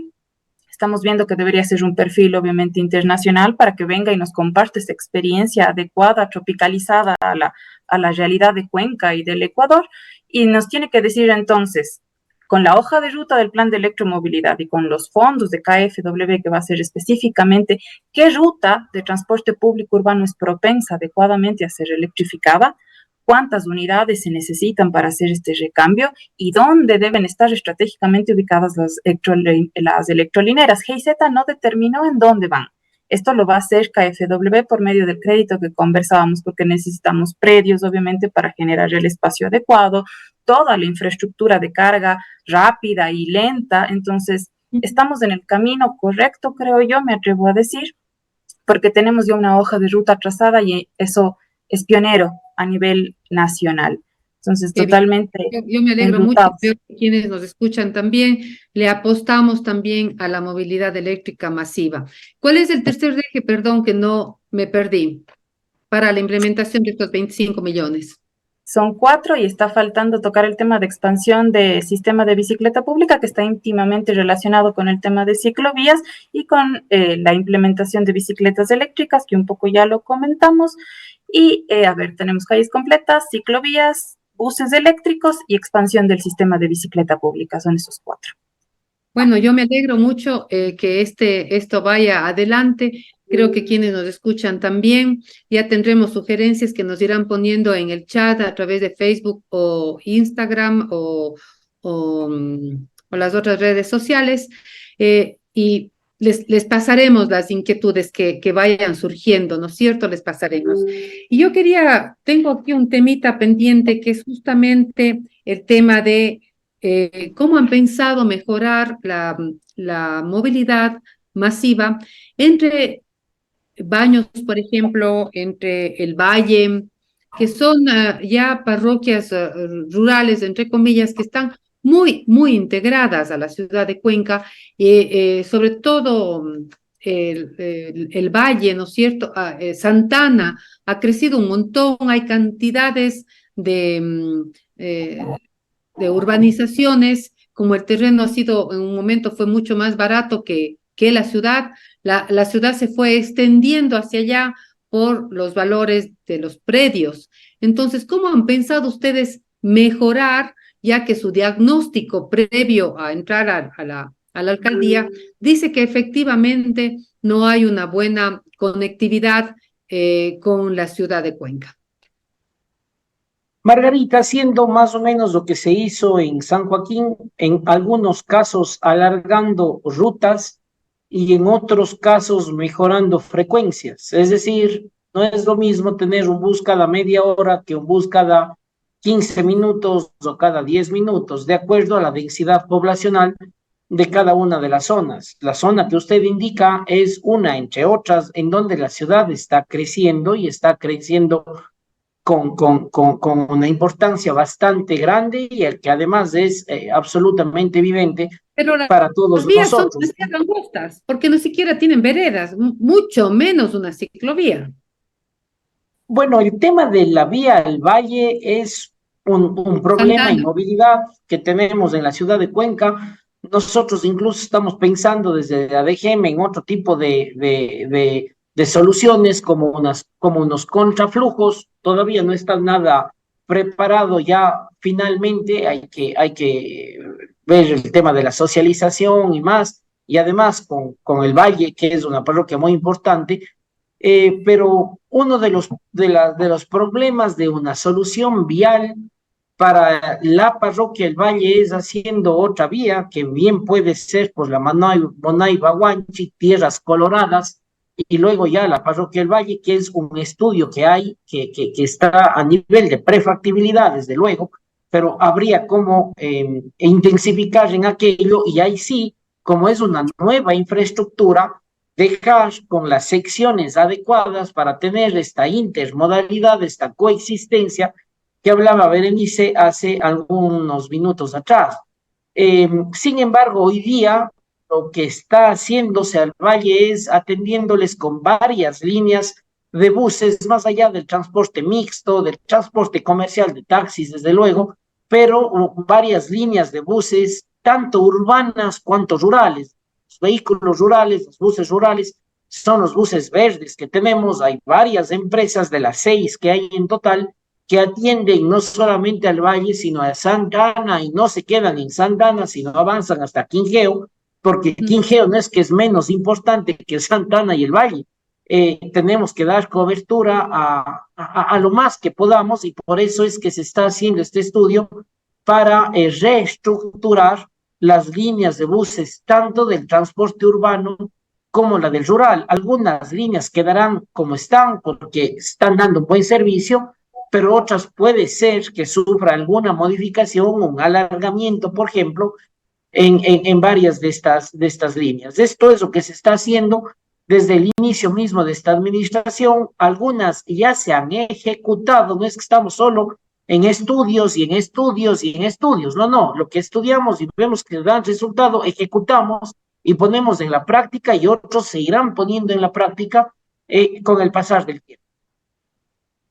Estamos viendo que debería ser un perfil obviamente internacional para que venga y nos comparte esta experiencia adecuada, tropicalizada a la realidad de Cuenca y del Ecuador, y nos tiene que decir entonces, con la hoja de ruta del plan de electromovilidad y con los fondos de KfW que va a ser específicamente qué ruta de transporte público urbano es propensa adecuadamente a ser electrificada, cuántas unidades se necesitan para hacer este recambio y dónde deben estar estratégicamente ubicadas las electrolineras. GIZ no determinó en dónde van. Esto lo va a hacer KfW por medio del crédito que conversábamos, porque necesitamos predios, obviamente, para generar el espacio adecuado, toda la infraestructura de carga rápida y lenta. Entonces, estamos en el camino correcto, creo yo, me atrevo a decir, porque tenemos ya una hoja de ruta trazada y eso es pionero a nivel nacional. Entonces, totalmente yo me alegro mucho, creo que quienes nos escuchan también, le apostamos también a la movilidad eléctrica masiva. ¿Cuál es el tercer eje, perdón, que no me perdí, para la implementación de estos 25 millones? Son 4 y está faltando tocar el tema de expansión de sistema de bicicleta pública, que está íntimamente relacionado con el tema de ciclovías y con la implementación de bicicletas eléctricas, que un poco ya lo comentamos. Y, a ver, tenemos calles completas, ciclovías, buses eléctricos y expansión del sistema de bicicleta pública. Son esos 4. Bueno, yo me alegro mucho que esto vaya adelante. Creo que quienes nos escuchan también, ya tendremos sugerencias que nos irán poniendo en el chat a través de Facebook o Instagram o las otras redes sociales, y les pasaremos las inquietudes que vayan surgiendo, ¿no es cierto? Les pasaremos. Y yo tengo aquí un temita pendiente que es justamente el tema de cómo han pensado mejorar la movilidad masiva entre Baños, por ejemplo, entre el Valle, que son ya parroquias rurales, entre comillas, que están muy integradas a la ciudad de Cuenca, sobre todo el Valle, ¿no es cierto? Santana ha crecido un montón, hay cantidades de urbanizaciones, como el terreno ha sido, en un momento fue mucho más barato que la ciudad, la ciudad se fue extendiendo hacia allá por los valores de los predios. Entonces, ¿cómo han pensado ustedes mejorar, ya que su diagnóstico previo a entrar a la alcaldía dice que efectivamente no hay una buena conectividad con la ciudad de Cuenca? Margarita, haciendo más o menos lo que se hizo en San Joaquín, en algunos casos alargando rutas y en otros casos mejorando frecuencias. Es decir, no es lo mismo tener un bus cada media hora que un bus cada 15 minutos o cada 10 minutos, de acuerdo a la densidad poblacional de cada una de las zonas. La zona que usted indica es una, entre otras, en donde la ciudad está creciendo y está creciendo con una importancia bastante grande y el que además es absolutamente evidente Pero para todos las vías son nosotros. demasiado angostas, porque no siquiera tienen veredas, mucho menos una ciclovía. Bueno, el tema de la vía al valle es un problema en Santana. movilidad que tenemos en la ciudad de Cuenca. Nosotros incluso estamos pensando desde la DGM en otro tipo de soluciones como unos contraflujos. Todavía no está nada preparado ya finalmente. Hay que ver el tema de la socialización y más. Y además con el Valle, que es una parroquia muy importante, pero uno de los problemas de una solución vial para la parroquia El Valle es haciendo otra vía, que bien puede ser por la Monay-Baguanchi, Tierras Coloradas, y luego ya la parroquia El Valle, que es un estudio que hay, que está a nivel de prefactibilidad, desde luego, pero habría como intensificar en aquello, y ahí sí, como es una nueva infraestructura, dejar con las secciones adecuadas para tener esta intermodalidad, esta coexistencia que hablaba Berenice hace algunos minutos atrás. Sin embargo, hoy día lo que está haciéndose al Valle es atendiéndoles con varias líneas de buses, más allá del transporte mixto, del transporte comercial de taxis, desde luego, pero varias líneas de buses, tanto urbanas cuanto rurales. Los vehículos rurales, los buses rurales, son los buses verdes que tenemos. Hay varias empresas de las 6 que hay en total que atienden no solamente al Valle, sino a Santa Ana, y no se quedan en Santa Ana, sino avanzan hasta Quingeo, porque Quingeo no es que es menos importante que Santa Ana y el Valle. Tenemos que dar cobertura a lo más que podamos, y por eso es que se está haciendo este estudio para reestructurar las líneas de buses, tanto del transporte urbano como la del rural. Algunas líneas quedarán como están porque están dando un buen servicio, pero otras puede ser que sufra alguna modificación, un alargamiento, por ejemplo, en varias de estas líneas. Esto es lo que se está haciendo desde el inicio mismo de esta administración. Algunas ya se han ejecutado, no es que estamos solo en estudios y en estudios y en estudios, no, no, lo que estudiamos y vemos que dan resultado, ejecutamos y ponemos en la práctica, y otros se irán poniendo en la práctica con el pasar del tiempo.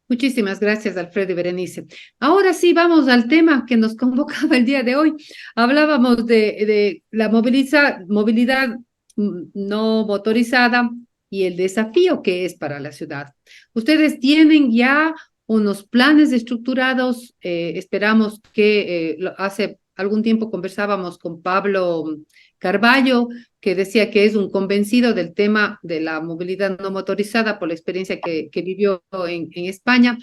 Muchísimas gracias, Alfredo y Berenice. Ahora sí, vamos al tema que nos convocaba el día de hoy. Hablábamos de la movilidad no motorizada y el desafío que es para la ciudad. Ustedes tienen ya unos planes estructurados. Esperamos que hace algún tiempo conversábamos con Pablo Carballo, que decía que es un convencido del tema de la movilidad no motorizada por la experiencia que vivió en España.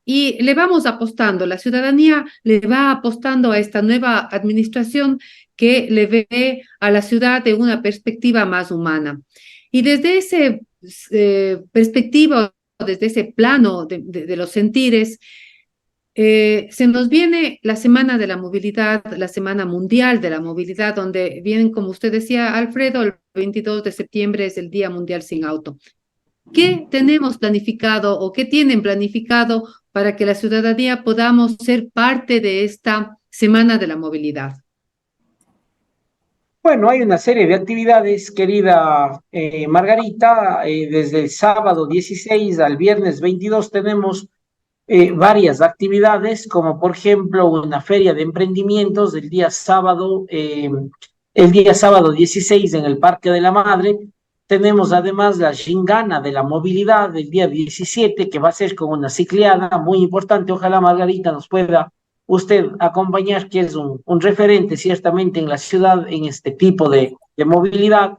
Y le vamos apostando, la ciudadanía le va apostando a esta nueva administración que le ve a la ciudad de una perspectiva más humana. Y desde ese perspectiva, desde ese plano de los sentires, se nos viene la Semana de la Movilidad, la Semana Mundial de la Movilidad, donde vienen, como usted decía, Alfredo, el 22 de septiembre es el Día Mundial sin Auto. ¿Qué tenemos planificado o qué tienen planificado para que la ciudadanía podamos ser parte de esta Semana de la Movilidad? Bueno, hay una serie de actividades, querida Margarita. Desde el sábado 16 al viernes 22 tenemos varias actividades, como por ejemplo una feria de emprendimientos el día sábado 16 en el Parque de la Madre. Tenemos además la Shingana de la movilidad del día 17, que va a ser con una cicleada muy importante. Ojalá Margarita nos pueda usted acompañar, que es un referente ciertamente en la ciudad en este tipo de movilidad.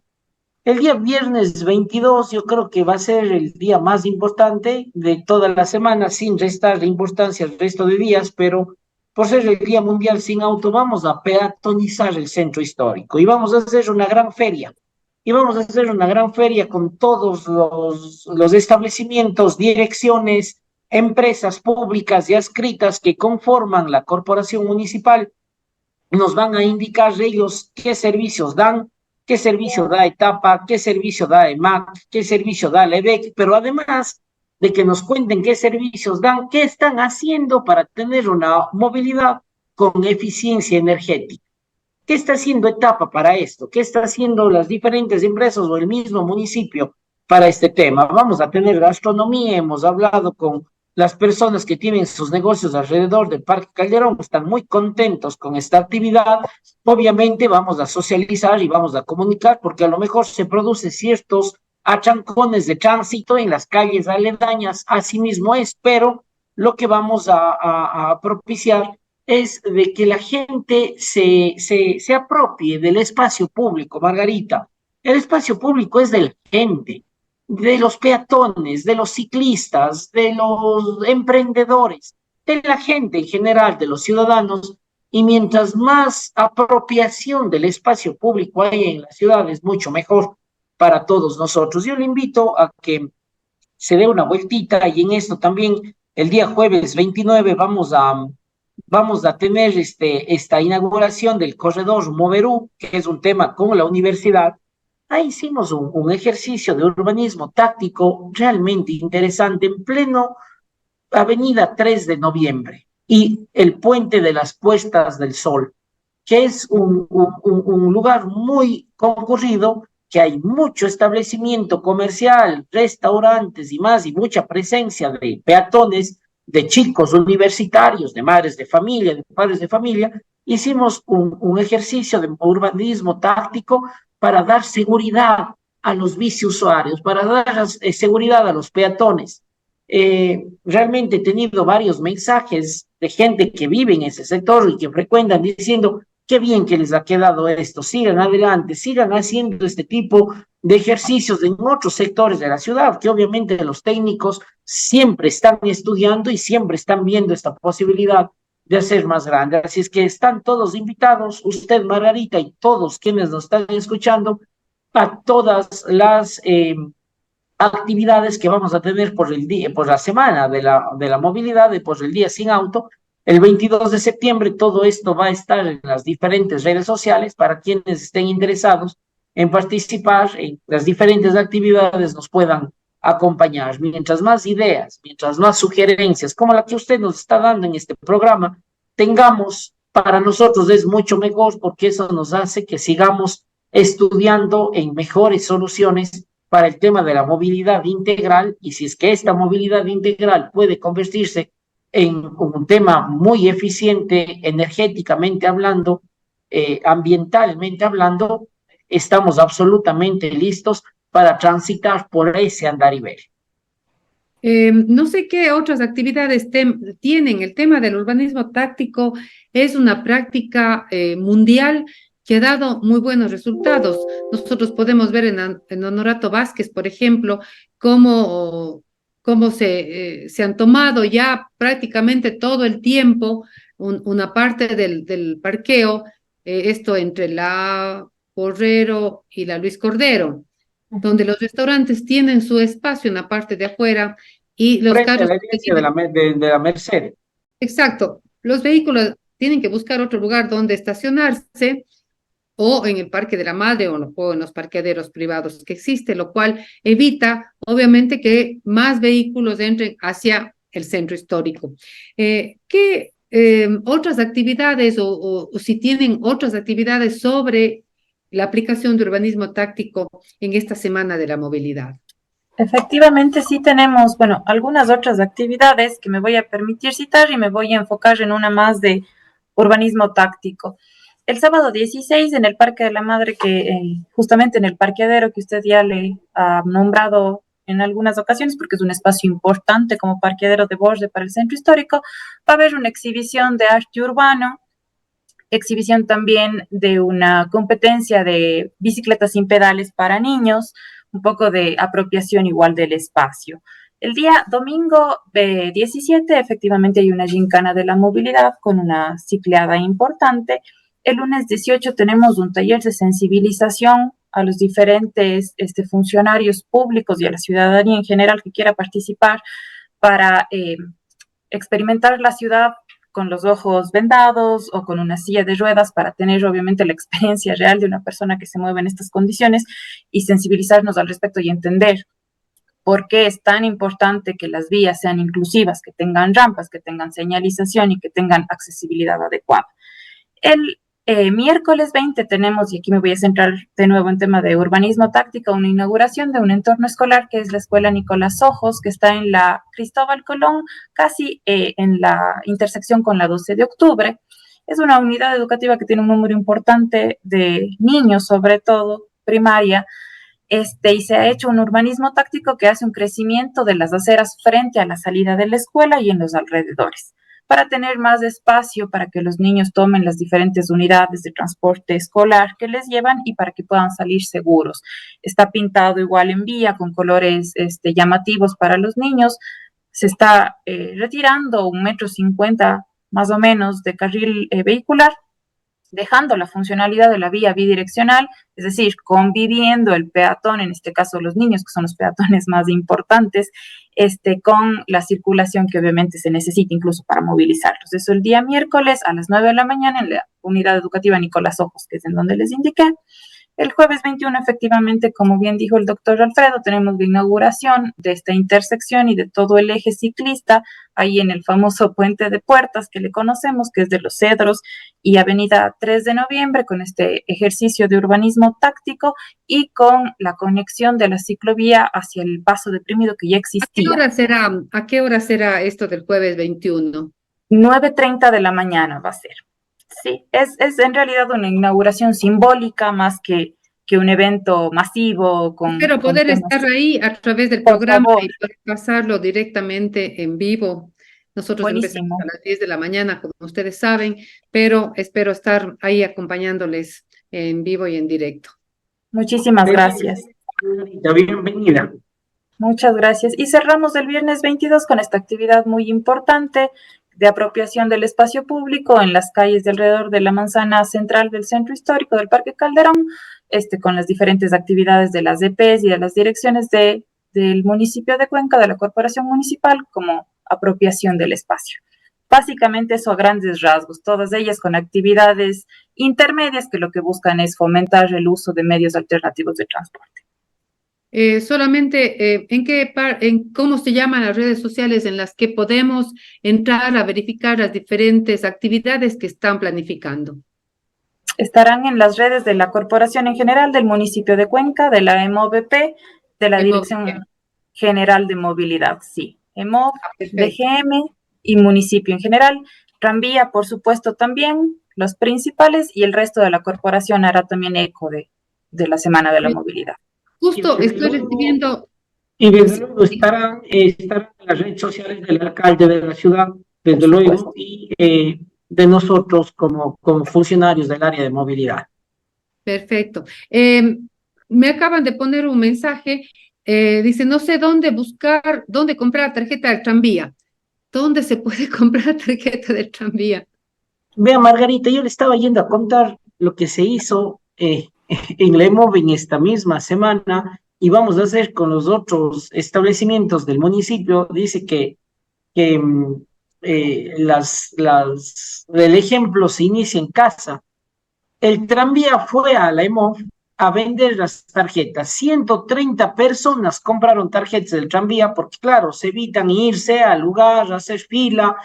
El día viernes 22 yo creo que va a ser el día más importante de toda la semana, sin restar importancia al resto de días, pero por ser el Día Mundial sin Auto, vamos a peatonizar el centro histórico y vamos a hacer una gran feria. Y vamos a hacer una gran feria con todos los establecimientos, direcciones, empresas públicas y adscritas que conforman la corporación municipal. Nos van a indicar ellos qué servicios dan, qué servicio da Etapa, qué servicio da EMAC, qué servicio da la EDEC, pero además de que nos cuenten qué servicios dan, qué están haciendo para tener una movilidad con eficiencia energética. ¿Qué está haciendo Etapa para esto? ¿Qué está haciendo las diferentes empresas o el mismo municipio para este tema? Vamos a tener gastronomía, hemos hablado con las personas que tienen sus negocios alrededor del Parque Calderón, están muy contentos con esta actividad. Obviamente vamos a socializar y vamos a comunicar, porque a lo mejor se producen ciertos achancones de tránsito en las calles aledañas, así mismo es, pero lo que vamos a propiciar es de que la gente se apropie del espacio público, Margarita. El espacio público es de la gente, de los peatones, de los ciclistas, de los emprendedores, de la gente en general, de los ciudadanos, y mientras más apropiación del espacio público hay en las ciudades, mucho mejor para todos nosotros. Yo le invito a que se dé una vueltita y en esto también el día jueves 29 vamos a tener esta inauguración del corredor Moverú, que es un tema con la universidad. Ahí hicimos un ejercicio de urbanismo táctico realmente interesante en pleno Avenida 3 de Noviembre y el Puente de las Puestas del Sol, que es un lugar muy concurrido, que hay mucho establecimiento comercial, restaurantes y más, y mucha presencia de peatones, de chicos universitarios, de madres de familia, de padres de familia. Hicimos un ejercicio de urbanismo táctico para dar seguridad a los biciusuarios, para dar seguridad a los peatones. Realmente he tenido varios mensajes de gente que vive en ese sector y que frecuentan diciendo qué bien que les ha quedado esto, sigan adelante, sigan haciendo este tipo de ejercicios en otros sectores de la ciudad, que obviamente los técnicos siempre están estudiando y siempre están viendo esta posibilidad de hacer más grande. Así es que están todos invitados, usted, Margarita, y todos quienes nos están escuchando, a todas las actividades que vamos a tener por el día, por la semana de la movilidad y por el día sin auto. El 22 de septiembre todo esto va a estar en las diferentes redes sociales para quienes estén interesados en participar en las diferentes actividades nos puedan acompañar. Mientras más ideas, mientras más sugerencias, como la que usted nos está dando en este programa, tengamos, para nosotros es mucho mejor porque eso nos hace que sigamos estudiando en mejores soluciones para el tema de la movilidad integral, y si es que esta movilidad integral puede convertirse en un tema muy eficiente energéticamente hablando, ambientalmente hablando, estamos absolutamente listos para transitar por ese andarivel. No sé qué otras actividades tienen. El tema del urbanismo táctico es una práctica mundial que ha dado muy buenos resultados. Nosotros podemos ver en Honorato Vázquez, por ejemplo, cómo se han tomado ya prácticamente todo el tiempo una parte del parqueo, esto entre la Porrero y la Luis Cordero, donde los restaurantes tienen su espacio en la parte de afuera y los Frente a carros... la iglesia de la Merced. Exacto, los vehículos tienen que buscar otro lugar donde estacionarse o en el Parque de la Madre o en los parqueaderos privados que existe, lo cual evita, obviamente, que más vehículos entren hacia el centro histórico. ¿Qué otras actividades o si tienen otras actividades sobre la aplicación de urbanismo táctico en esta Semana de la Movilidad? Efectivamente, sí tenemos, bueno, algunas otras actividades que me voy a permitir citar y me voy a enfocar en una más de urbanismo táctico. El sábado 16 en el Parque de la Madre, justamente en el parqueadero que usted ya le ha nombrado en algunas ocasiones, porque es un espacio importante como parqueadero de borde para el centro histórico, va a haber una exhibición de arte urbano, exhibición también de una competencia de bicicletas sin pedales para niños, un poco de apropiación igual del espacio. El día domingo 17 efectivamente hay una gincana de la movilidad con una cicleada importante. El lunes 18 tenemos un taller de sensibilización a los diferentes funcionarios públicos y a la ciudadanía en general que quiera participar para experimentar la ciudad con los ojos vendados o con una silla de ruedas para tener obviamente la experiencia real de una persona que se mueve en estas condiciones y sensibilizarnos al respecto y entender por qué es tan importante que las vías sean inclusivas, que tengan rampas, que tengan señalización y que tengan accesibilidad adecuada. El miércoles 20 tenemos, y aquí me voy a centrar de nuevo en tema de urbanismo táctico, una inauguración de un entorno escolar que es la Escuela Nicolás Ojos, que está en la Cristóbal Colón, casi en la intersección con la 12 de octubre. Es una unidad educativa que tiene un número importante de niños, sobre todo primaria, y se ha hecho un urbanismo táctico que hace un crecimiento de las aceras frente a la salida de la escuela y en los alrededores, para tener más espacio para que los niños tomen las diferentes unidades de transporte escolar que les llevan y para que puedan salir seguros. Está pintado igual en vía con colores llamativos para los niños. Se está retirando 1,50 m más o menos de carril vehicular, dejando la funcionalidad de la vía bidireccional, es decir, conviviendo el peatón, en este caso los niños, que son los peatones más importantes, con la circulación que obviamente se necesita incluso para movilizarlos. Eso el día miércoles a las 9 de la mañana en la unidad educativa Nicolás Ojos, que es en donde les indiqué. El jueves 21, efectivamente, como bien dijo el doctor Alfredo, tenemos la inauguración de esta intersección y de todo el eje ciclista, ahí en el famoso Puente de Puertas que le conocemos, que es de Los Cedros y Avenida 3 de Noviembre, con este ejercicio de urbanismo táctico y con la conexión de la ciclovía hacia el paso deprimido que ya existía. ¿A qué hora será esto del jueves 21? 9:30 de la mañana va a ser. Sí, es en realidad una inauguración simbólica más que un evento masivo. Espero poder estar ahí a través del programa y poder pasarlo directamente en vivo. Nosotros empezamos a las 10 de la mañana, como ustedes saben, pero espero estar ahí acompañándoles en vivo y en directo. Muchísimas gracias. Bienvenida. Muchas gracias. Y cerramos el viernes 22 con esta actividad muy importante de apropiación del espacio público en las calles de alrededor de la manzana central del centro histórico del Parque Calderón, con las diferentes actividades de las DPs y de las direcciones del municipio de Cuenca, de la corporación municipal, como apropiación del espacio. Básicamente eso a grandes rasgos, todas ellas con actividades intermedias que lo que buscan es fomentar el uso de medios alternativos de transporte. Solamente, ¿cómo se llaman las redes sociales en las que podemos entrar a verificar las diferentes actividades que están planificando? Estarán en las redes de la corporación en general, del municipio de Cuenca, de la EMOVP, de la Dirección General de Movilidad, sí, EMOV, DGM y municipio en general. Tranvía, por supuesto, también, los principales, y el resto de la corporación hará también eco de la Semana de la Movilidad. Justo estoy recibiendo... Y desde luego estarán en las redes sociales del alcalde de la ciudad, desde luego, y de nosotros como funcionarios del área de movilidad. Perfecto. Me acaban de poner un mensaje, dice, no sé dónde comprar tarjeta del tranvía. ¿Dónde se puede comprar tarjeta del tranvía? Vea, Margarita, yo le estaba yendo a contar lo que se hizo en la EMOV en esta misma semana y vamos a hacer con los otros establecimientos del municipio. Dice que el ejemplo se inicia en casa. El tranvía fue a la EMOV a vender las tarjetas. 130 personas compraron tarjetas del tranvía porque, claro, se evitan irse al lugar, hacer fila,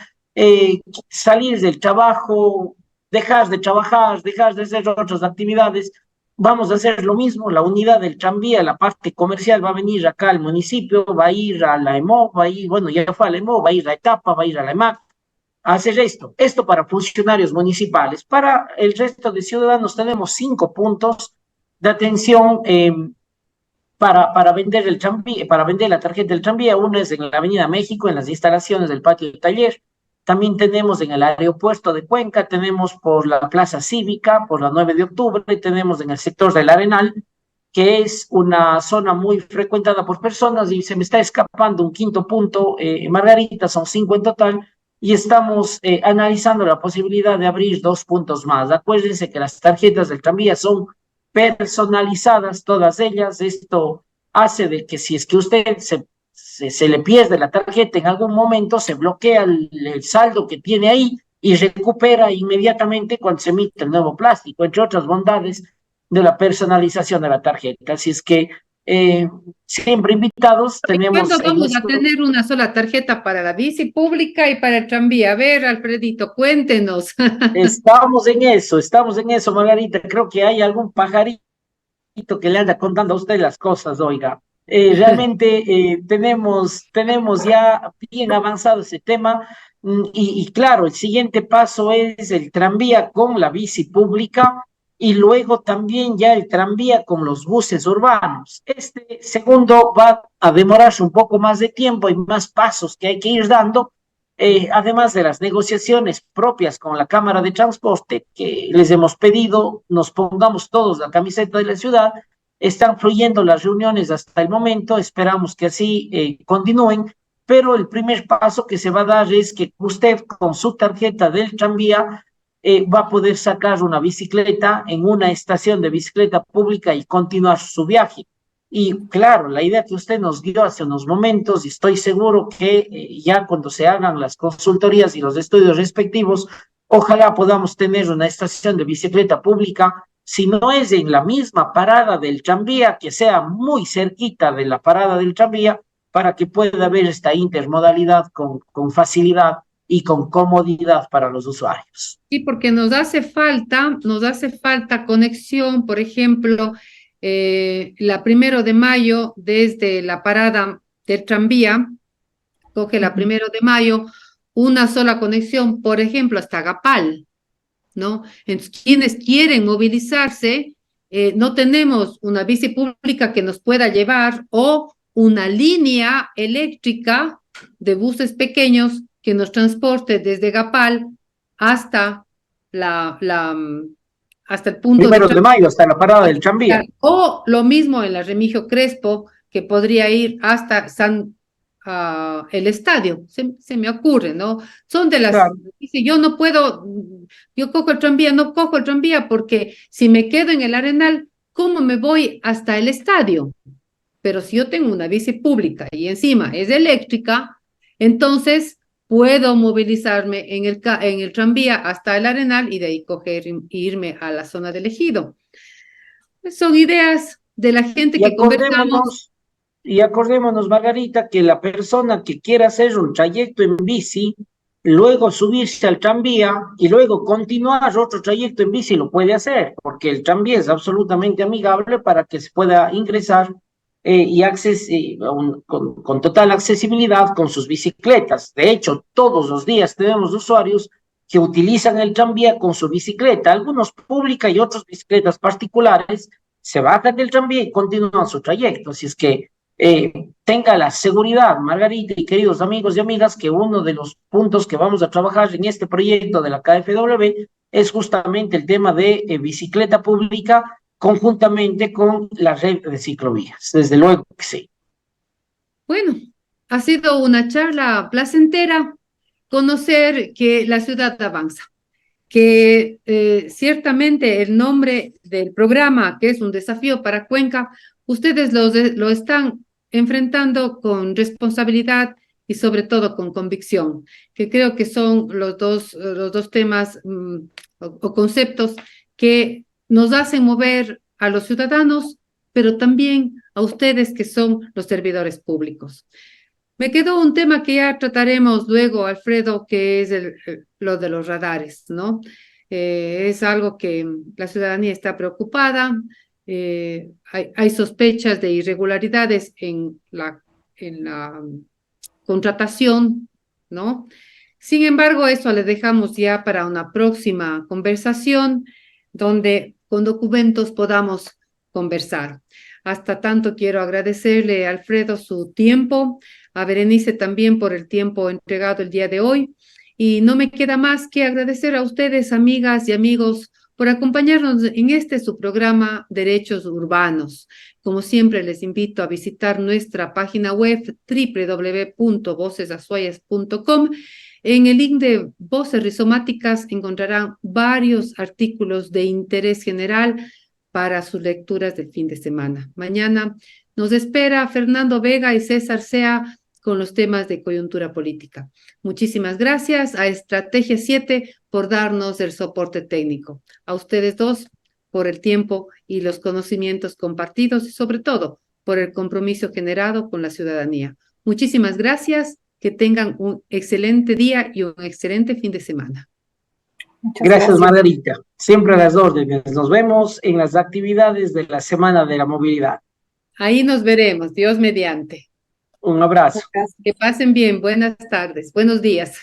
salir del trabajo, dejar de trabajar, dejar de hacer otras actividades. Vamos a hacer lo mismo, la unidad del tranvía, la parte comercial va a venir acá al municipio, va a ir a la EMOV, va a ir, bueno, ya fue a la EMOV, va a ir a Etapa, va a ir a la EMAC, hacer esto para funcionarios municipales. Para el resto de ciudadanos tenemos 5 puntos de atención para vender el tranvía, para vender la tarjeta del tranvía. Uno es en la Avenida México, en las instalaciones del patio de taller. También tenemos en el aeropuerto de Cuenca, tenemos por la Plaza Cívica, por la 9 de octubre, tenemos en el sector del Arenal, que es una zona muy frecuentada por personas, y se me está escapando un quinto punto, Margarita, son 5 en total, y estamos analizando la posibilidad de abrir 2 puntos más. Acuérdense que las tarjetas del tranvía son personalizadas, todas ellas. Esto hace de que si es que usted se le pierde la tarjeta en algún momento, se bloquea el saldo que tiene ahí y recupera inmediatamente cuando se emite el nuevo plástico, entre otras bondades de la personalización de la tarjeta. Así es que siempre invitados, ¿Cuándo tenemos en vamos a esto. tener una sola tarjeta para la bici pública y para el tranvía? A ver, Alfredito, cuéntenos. Estamos en eso, Margarita. Creo que hay algún pajarito que le anda contando a usted las cosas, oiga. Realmente tenemos ya bien avanzado ese tema, y claro, el siguiente paso es el tranvía con la bici pública y luego también ya el tranvía con los buses urbanos. Este segundo va a demorarse un poco más de tiempo y más pasos que hay que ir dando, además de las negociaciones propias con la Cámara de Transporte, que les hemos pedido nos pongamos todos la camiseta de la ciudad. Están fluyendo las reuniones hasta el momento, esperamos que así continúen, pero el primer paso que se va a dar es que usted con su tarjeta del tranvía va a poder sacar una bicicleta en una estación de bicicleta pública y continuar su viaje. Y claro, la idea que usted nos dio hace unos momentos, y estoy seguro que ya cuando se hagan las consultorías y los estudios respectivos, ojalá podamos tener una estación de bicicleta pública, si no es en la misma parada del tranvía, que sea muy cerquita de la parada del tranvía, para que pueda haber esta intermodalidad con facilidad y con comodidad para los usuarios. Sí, porque nos hace falta conexión, por ejemplo, la 1 de mayo desde la parada del tranvía, coge la 1 de mayo, una sola conexión, por ejemplo, hasta Gapal, ¿no? Entonces, quienes quieren movilizarse, no tenemos una bici pública que nos pueda llevar o una línea eléctrica de buses pequeños que nos transporte desde Gapal hasta hasta el punto de 1 de mayo hasta la parada del tranvía. o lo mismo en la Remigio Crespo, que podría ir hasta el estadio, se me ocurre, ¿no? Son de las, Claro. dice, yo no puedo, yo cojo el tranvía, no cojo el tranvía porque si me quedo en el Arenal, ¿cómo me voy hasta el estadio? Pero si yo tengo una bici pública y encima es eléctrica, entonces puedo movilizarme en el tranvía hasta el Arenal y de ahí coger e irme a la zona del Ejido. Son ideas de la gente Y que conversamos. acordémonos, Margarita, que la persona que quiera hacer un trayecto en bici, luego subirse al tranvía y luego continuar otro trayecto en bici, lo puede hacer, porque el tranvía es absolutamente amigable para que se pueda ingresar con total accesibilidad con sus bicicletas. De hecho, todos los días tenemos usuarios que utilizan el tranvía con su bicicleta, algunos pública y otros bicicletas particulares, se bajan del tranvía y continúan su trayecto. Así es que tenga la seguridad, Margarita y queridos amigos y amigas, que uno de los puntos que vamos a trabajar en este proyecto de la KfW es justamente el tema de bicicleta pública conjuntamente con la red de ciclovías. Desde luego que sí. Bueno, ha sido una charla placentera conocer que la ciudad avanza, que ciertamente el nombre del programa, que es un desafío para Cuenca, ustedes lo están enfrentando con responsabilidad y sobre todo con convicción, que creo que son los dos temas o conceptos que nos hacen mover a los ciudadanos, pero también a ustedes que son los servidores públicos. Me quedó un tema que ya trataremos luego, Alfredo, que es lo de los radares, ¿no? Es algo que la ciudadanía está preocupada, hay sospechas de irregularidades en la contratación, ¿no? Sin embargo, eso le dejamos ya para una próxima conversación donde con documentos podamos conversar. Hasta tanto quiero agradecerle, Alfredo, su tiempo, a Berenice también por el tiempo entregado el día de hoy. Y no me queda más que agradecer a ustedes, amigas y amigos, por acompañarnos en este su programa Derechos Urbanos. Como siempre, les invito a visitar nuestra página web www.vocesazuayas.com. En el link de Voces Rizomáticas encontrarán varios artículos de interés general para sus lecturas del fin de semana. Mañana nos espera Fernando Vega y César Sea con los temas de coyuntura política. Muchísimas gracias a Estrategia 7 por darnos el soporte técnico. A ustedes dos por el tiempo y los conocimientos compartidos y sobre todo por el compromiso generado con la ciudadanía. Muchísimas gracias. Que tengan un excelente día y un excelente fin de semana. Muchas Gracias, Margarita. Siempre a las órdenes. Nos vemos en las actividades de la Semana de la Movilidad. Ahí nos veremos, Dios mediante. Un abrazo. Que pasen bien, buenas tardes, buenos días.